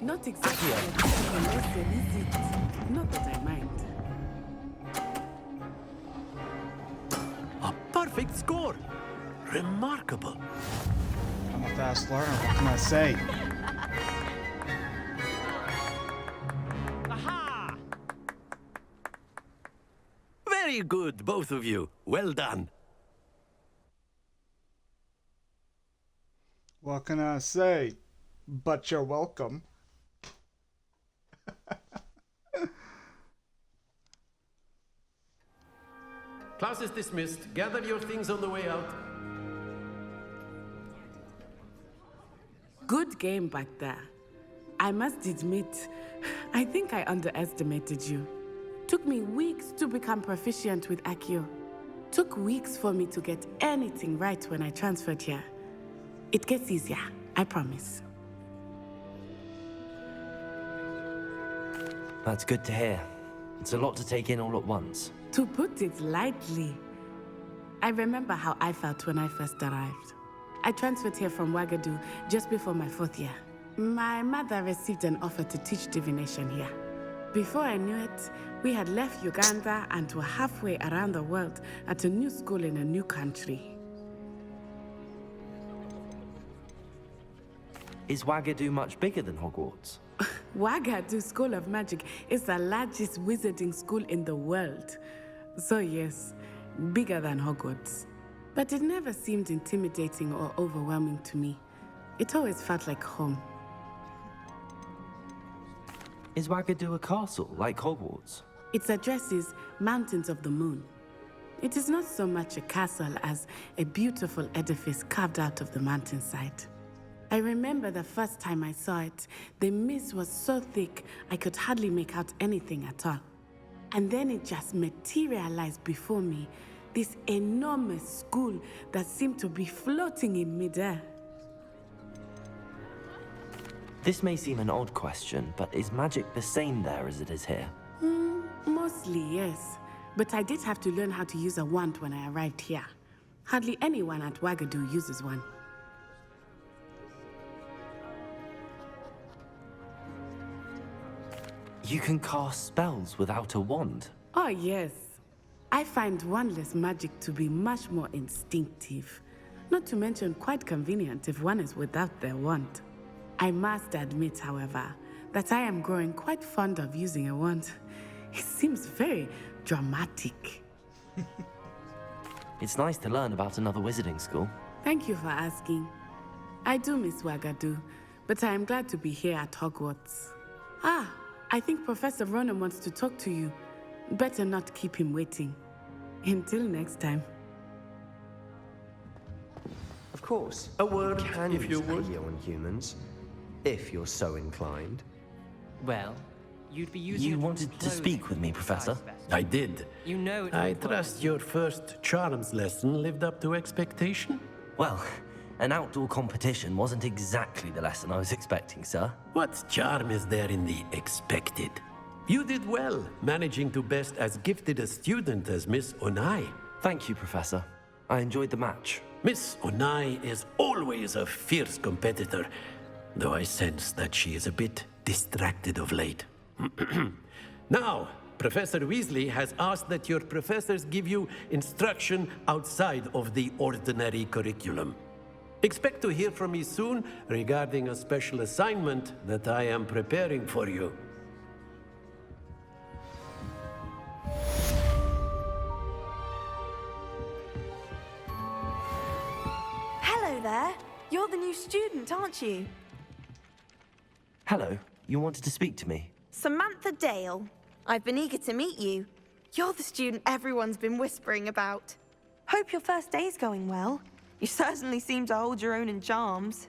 Not exactly a typical lesson, is it? Not that I mind. A perfect score! Remarkable. I'm a fast learner, what can I say? Aha! Very good, both of you. Well done. What can I say? But you're welcome. Class is dismissed. Gather your things on the way out. Good game back there. I must admit, I think I underestimated you. Took me weeks to become proficient with Accio. Took weeks for me to get anything right when I transferred here. It gets easier, I promise. That's good to hear. It's a lot to take in all at once. To put it lightly, I remember how I felt when I first arrived. I transferred here from Ouagadougou just before my 4th year. My mother received an offer to teach divination here. Before I knew it, we had left Uganda and were halfway around the world at a new school in a new country. Is Ouagadougou much bigger than Hogwarts? Ouagadougou School of Magic is the largest wizarding school in the world. So yes, bigger than Hogwarts. But it never seemed intimidating or overwhelming to me. It always felt like home. Is Ouagadougou a castle, like Hogwarts? Its address is Mountains of the Moon. It is not so much a castle as a beautiful edifice carved out of the mountainside. I remember the first time I saw it, the mist was so thick I could hardly make out anything at all. And then it just materialized before me, this enormous school that seemed to be floating in midair. This may seem an odd question, but is magic the same there as it is here? Mostly, yes. But I did have to learn how to use a wand when I arrived here. Hardly anyone at Ouagadougou uses one. You can cast spells without a wand? Oh, yes. I find wandless magic to be much more instinctive. Not to mention quite convenient if one is without their wand. I must admit, however, that I am growing quite fond of using a wand. It seems very dramatic. It's nice to learn about another wizarding school. Thank you for asking. I do miss Ouagadougou, but I am glad to be here at Hogwarts. Ah, I think Professor Ronan wants to talk to you. Better not keep him waiting. Until next time. Of course. A word, can if you use would. Accio on humans, if you're so inclined. Well, you'd be using You it wanted from to speak with me, Professor? I did. You know it. I trust your first charms lesson lived up to expectation? Well, an outdoor competition wasn't exactly the lesson I was expecting, sir. What charm is there in the expected? You did well, managing to best as gifted a student as Miss Onai. Thank you, Professor. I enjoyed the match. Miss Onai is always a fierce competitor, though I sense that she is a bit distracted of late. Now, Professor Weasley has asked that your professors give you instruction outside of the ordinary curriculum. Expect to hear from me soon regarding a special assignment that I am preparing for you. Hello there. You're the new student, aren't you? Hello, you wanted to speak to me? Samantha Dale. I've been eager to meet you. You're the student everyone's been whispering about. Hope your first day's going well. You certainly seem to hold your own in charms.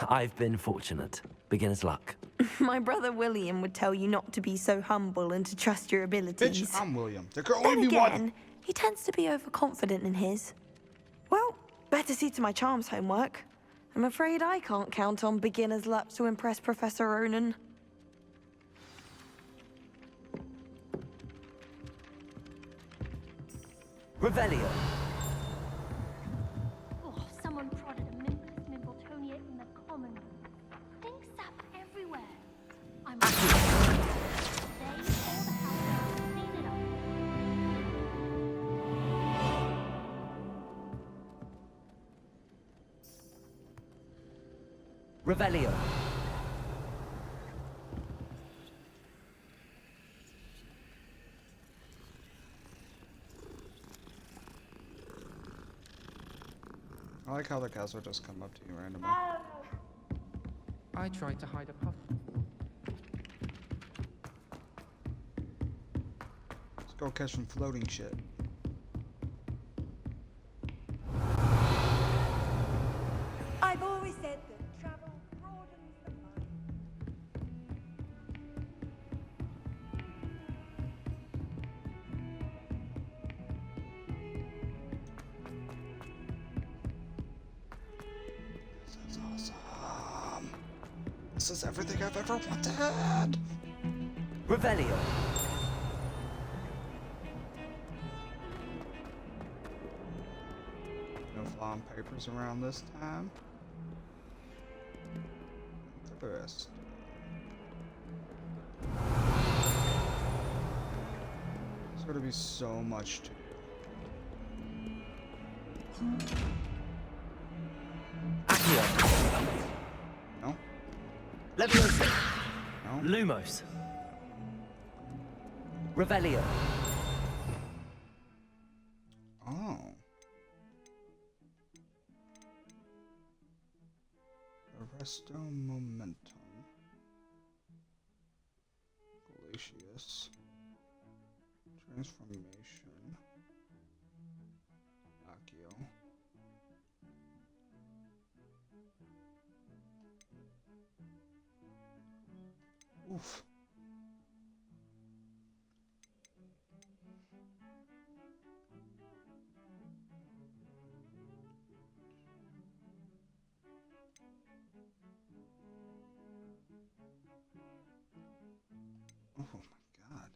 I've been fortunate. Beginner's luck. My brother William would tell you not to be so humble and to trust your abilities. Bitch, I'm William. There can Then only be again, one. he tends to be overconfident in his. Well, better see to my charms homework. I'm afraid I can't count on beginner's luck to impress Professor Ronan. Revelio. Oh, someone prodded a Mimbus Mimbletonia in the common room. Pink sap everywhere. I'm they or the house clean it up. Revelio. I like how the cats will just come up to you randomly. I tried to hide a puff. Let's go catch some floating shit. I've always said that travel broadens the mind. This is awesome. This is everything I've ever wanted. Revelio. No flying papers around this time. The rest. There's gonna be so much to do. Accio. No? Leviosa. No? Lumos. Revelio. Oh. Arresto Momentum. Glacius. Transformation. Accio. Oof. Oh my god.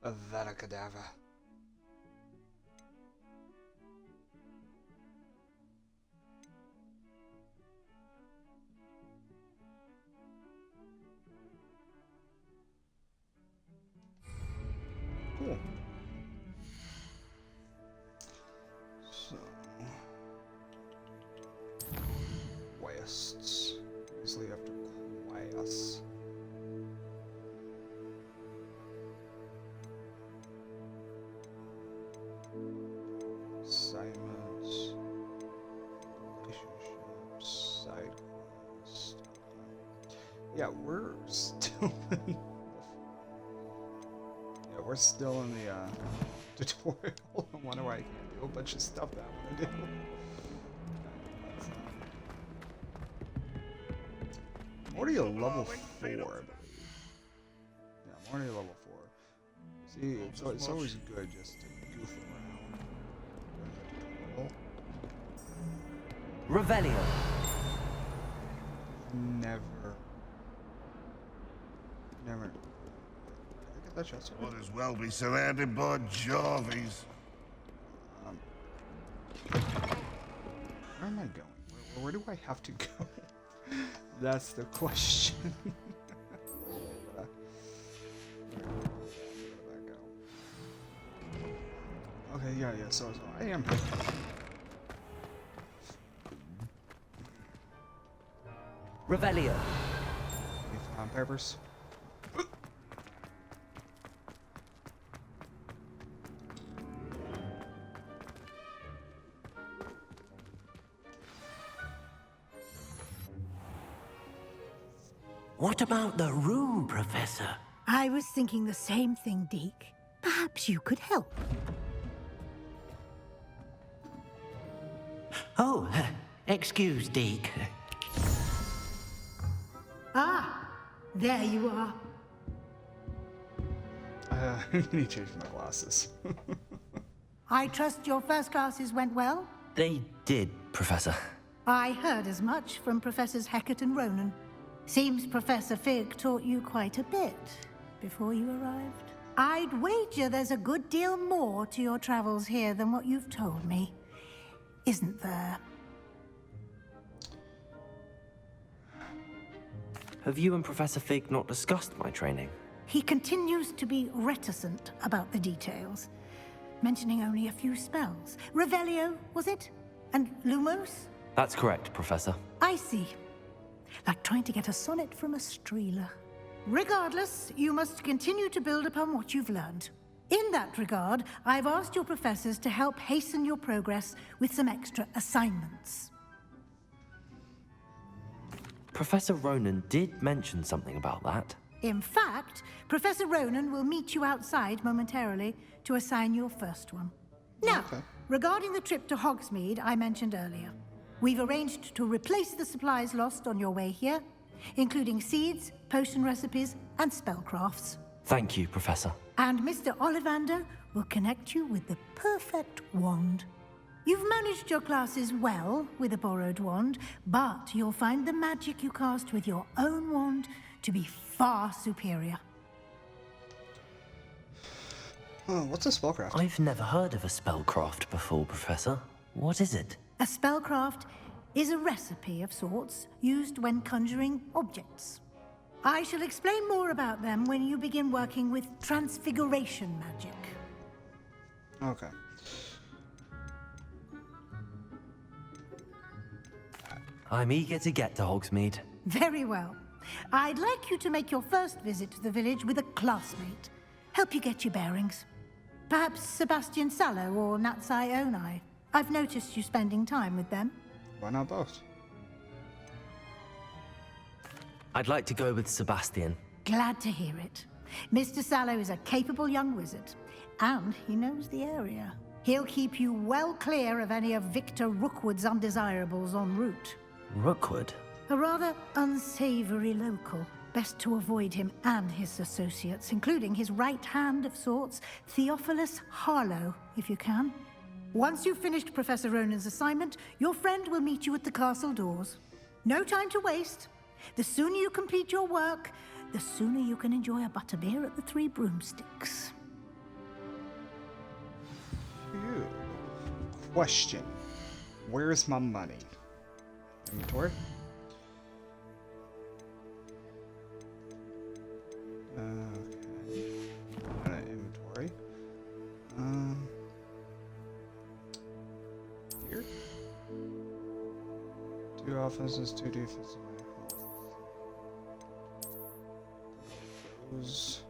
Avada Kedavra. Cool. So, quests. Obviously, after quests. Yeah, we're still in we're still in the tutorial. I wonder why I can't do a bunch of stuff that I want to do. I'm already a level 4, I believe. Yeah, I'm already a level 4. See, it's always good just to goof around. Revelio. Never. That's just might as well be surrounded by Jarvies. Where am I going? Where do I have to go? That's the question. Okay, yeah, so I am. Revelio. On papers. What about the room, Professor? I was thinking the same thing, Deke. Perhaps you could help. Oh, excuse, Deke. Ah, there you are. I need to change my glasses. I trust your first classes went well? They did, Professor. I heard as much from Professors Hecat and Ronan. Seems Professor Fig taught you quite a bit before you arrived. I'd wager there's a good deal more to your travels here than what you've told me. Isn't there? Have you and Professor Fig not discussed my training? He continues to be reticent about the details, mentioning only a few spells. Revelio, was it? And Lumos? That's correct, Professor. I see. Like trying to get a sonnet from a streeler. Regardless, you must continue to build upon what you've learned. In that regard, I've asked your professors to help hasten your progress with some extra assignments. Professor Ronan did mention something about that. In fact, Professor Ronan will meet you outside momentarily to assign your first one. Now, regarding the trip to Hogsmeade I mentioned earlier, we've arranged to replace the supplies lost on your way here, including seeds, potion recipes, and spellcrafts. Thank you, Professor. And Mr. Ollivander will connect you with the perfect wand. You've managed your classes well with a borrowed wand, but you'll find the magic you cast with your own wand to be far superior. Oh, what's a spellcraft? I've never heard of a spellcraft before, Professor. What is it? A spellcraft is a recipe of sorts used when conjuring objects. I shall explain more about them when you begin working with transfiguration magic. Okay. I'm eager to get to Hogsmeade. Very well. I'd like you to make your first visit to the village with a classmate. Help you get your bearings. Perhaps Sebastian Sallow or Natsai Onai. I've noticed you spending time with them. Why not both? I'd like to go with Sebastian. Glad to hear it. Mr. Sallow is a capable young wizard, and he knows the area. He'll keep you well clear of any of Victor Rookwood's undesirables en route. Rookwood? A rather unsavory local. Best to avoid him and his associates, including his right hand of sorts, Theophilus Harlow, if you can. Once you've finished Professor Ronan's assignment, your friend will meet you at the castle doors. No time to waste. The sooner you complete your work, the sooner you can enjoy a butterbeer at the Three Broomsticks. Phew. Question. Where's my money? Inventory? Okay. Inventory. Here? 2 offenses, 2 defenses. Those.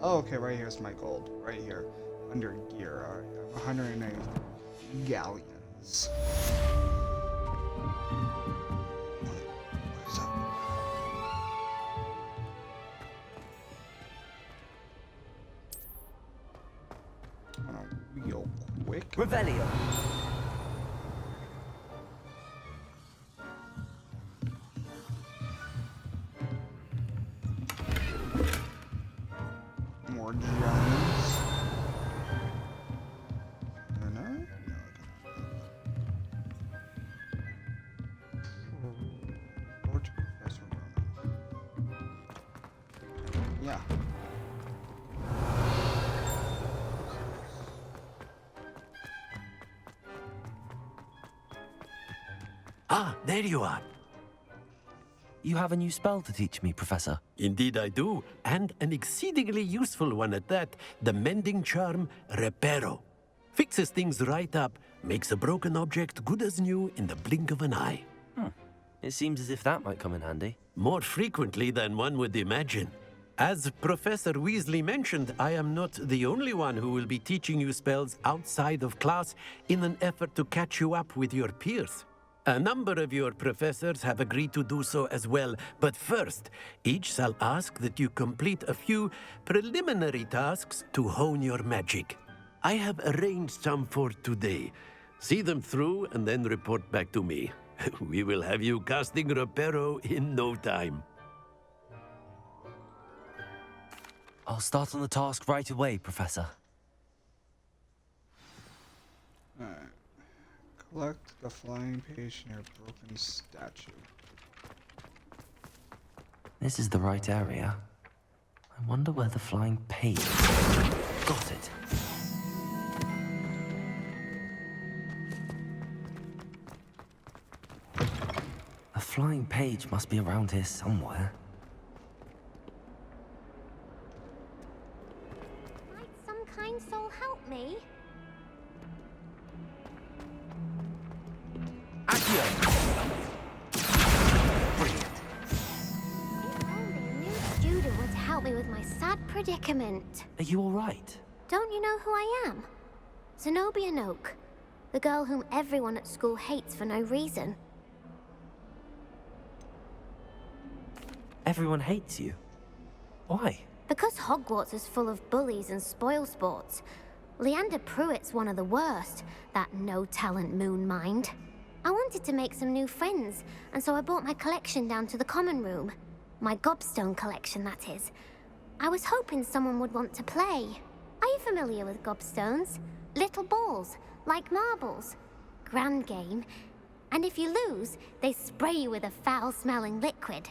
Oh, okay, right here's my gold. Right here. Under gear. Alright, I have 190 galleons. What is that? Real quick. Revelio. More gems. Or no? No, Lord Professor Roman. Yeah. Ah, there you are. You have a new spell to teach me, Professor. Indeed I do, and an exceedingly useful one at that. The mending charm, Reparo. Fixes things right up, makes a broken object good as new in the blink of an eye. It seems as if that might come in handy. More frequently than one would imagine. As Professor Weasley mentioned, I am not the only one who will be teaching you spells outside of class in an effort to catch you up with your peers. A number of your professors have agreed to do so as well, but first, each shall ask that you complete a few preliminary tasks to hone your magic. I have arranged some for today. See them through and then report back to me. We will have you casting Reparo in no time. I'll start on the task right away, Professor. Alright. Collect the flying page near broken statue. This is the right area. I wonder where the flying page is. Got it. A flying page must be around here somewhere. Might some kind soul help me? Student would help me with my sad predicament. Are you all right? Don't you know who I am? Zenobia Noak, the girl whom everyone at school hates for no reason. Everyone hates you. Why? Because Hogwarts is full of bullies and spoilsports. Leander Pruitt's one of the worst, that no-talent moon mind. I wanted to make some new friends, and so I brought my collection down to the common room. My gobstone collection, that is. I was hoping someone would want to play. Are you familiar with gobstones? Little balls, like marbles. Grand game. And if you lose, they spray you with a foul-smelling liquid.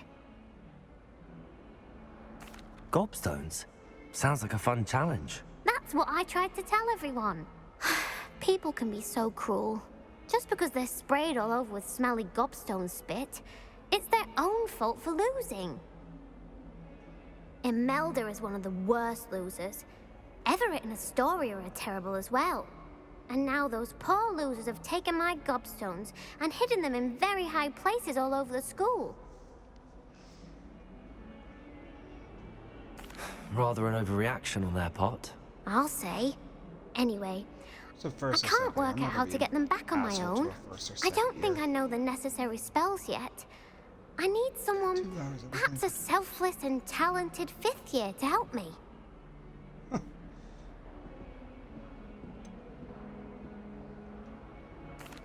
Gobstones? Sounds like a fun challenge. That's what I tried to tell everyone. People can be so cruel. Just because they're sprayed all over with smelly gobstone spit, it's their own fault for losing. Imelda is one of the worst losers. Everett and Astoria are terrible as well. And now those poor losers have taken my gobstones and hidden them in very high places all over the school. Rather an overreaction on their part. I'll say. Anyway, I can't work out how to get them back on my own. I don't think I know the necessary spells yet. I need someone, perhaps a selfless and talented fifth year to help me.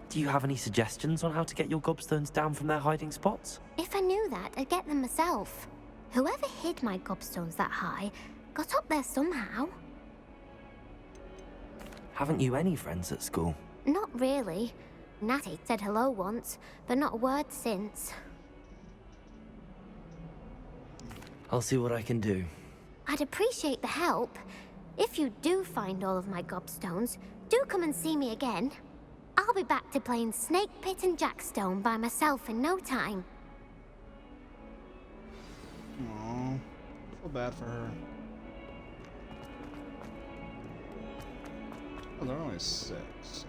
Do you have any suggestions on how to get your gobstones down from their hiding spots? If I knew that, I'd get them myself. Whoever hid my gobstones that high got up there somehow. Haven't you any friends at school? Not really. Natty said hello once, but not a word since. I'll see what I can do. I'd appreciate the help. If you do find all of my gobstones, do come and see me again. I'll be back to playing Snake Pit and Jackstone by myself in no time. Aww, I feel bad for her. Oh, they're only 6.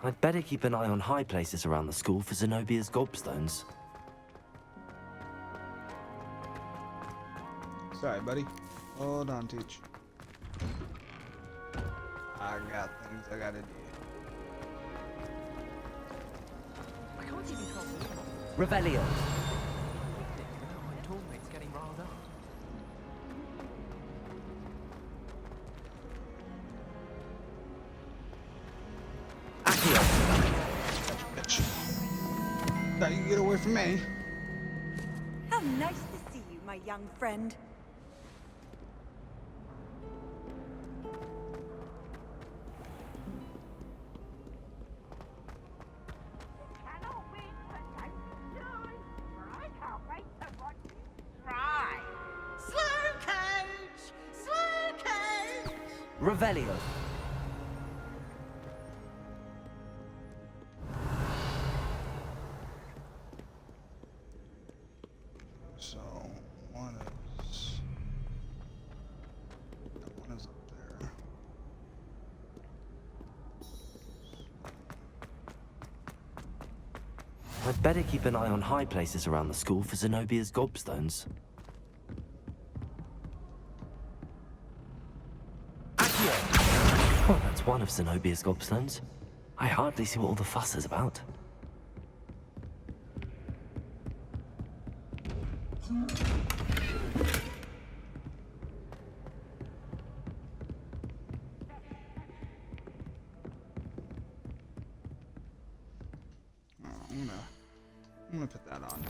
I'd better keep an eye on high places around the school for Zenobia's gobstones. Sorry, buddy. Hold on, Teach. I got things I gotta do. I can't even call you. Revelio. My toolmate's getting riled up. Bitch. Thought you could get away from me. How nice to see you, my young friend. Revelio. So one is up there. I'd better keep an eye on high places around the school for Zenobia's gobstones. Oh, that's one of Zenobia's gobstones. I hardly see what all the fuss is about. I'm gonna put that on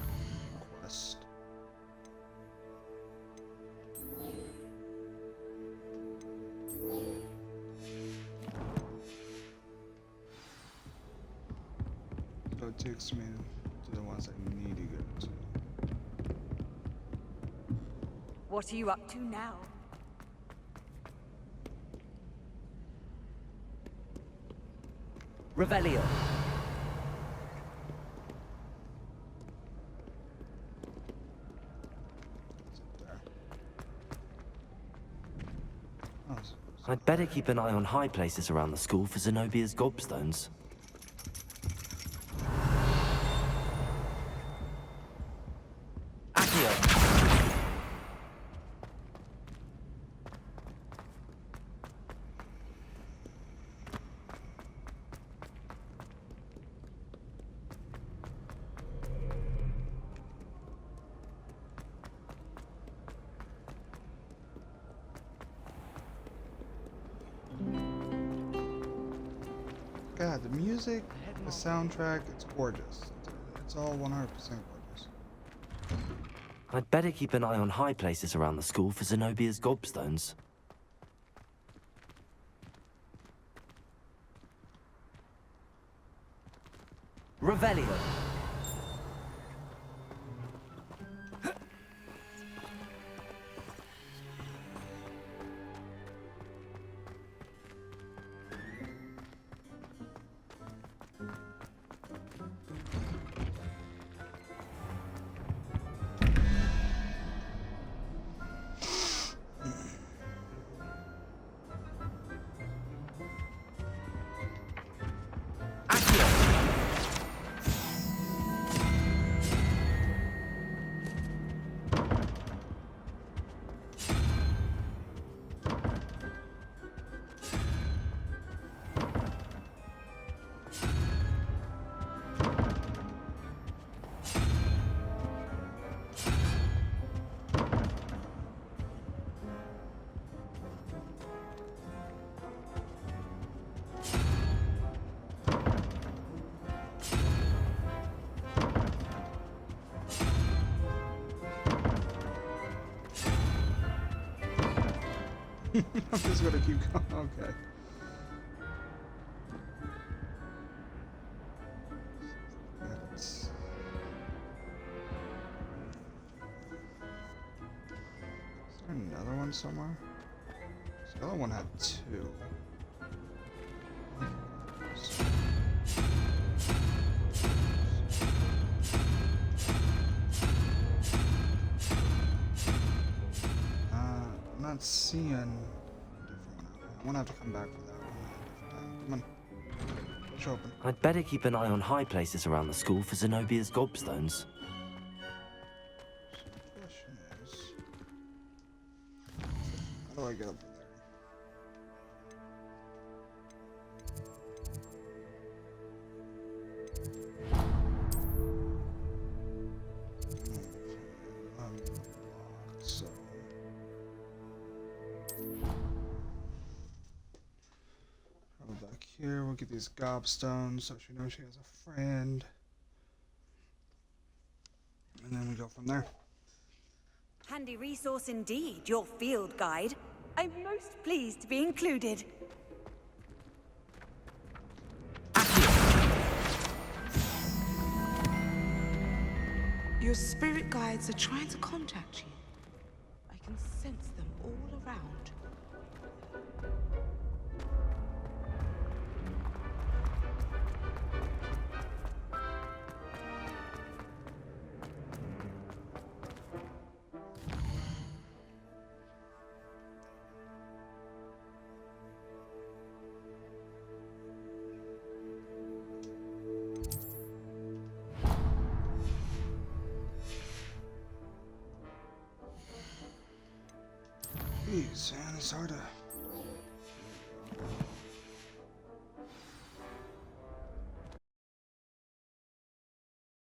quest. So it takes me to the ones I need to go to. What are you up to now? Revelio. I'd better keep an eye on high places around the school for Zenobia's gobstones. God, the music, the soundtrack, it's gorgeous. It's all 100% gorgeous. I'd better keep an eye on high places around the school for Zenobia's gobstones. Revelio. I'm just gonna keep going. Okay. Is there another one somewhere? The other one had two. I'm not seeing a different one. I'm gonna have to come back for that one at a different time. Come on. Push open. I'd better keep an eye on high places around the school for Zenobia's gobstones. So the question is, How do I get up there? So go back here, we'll get these gobstones so she knows she has a friend. And then we go from there. Handy resource indeed, your field guide. I'm most pleased to be included. Your spirit guides are trying to contact you. I can sense them all around. Jeez, man, it's hard to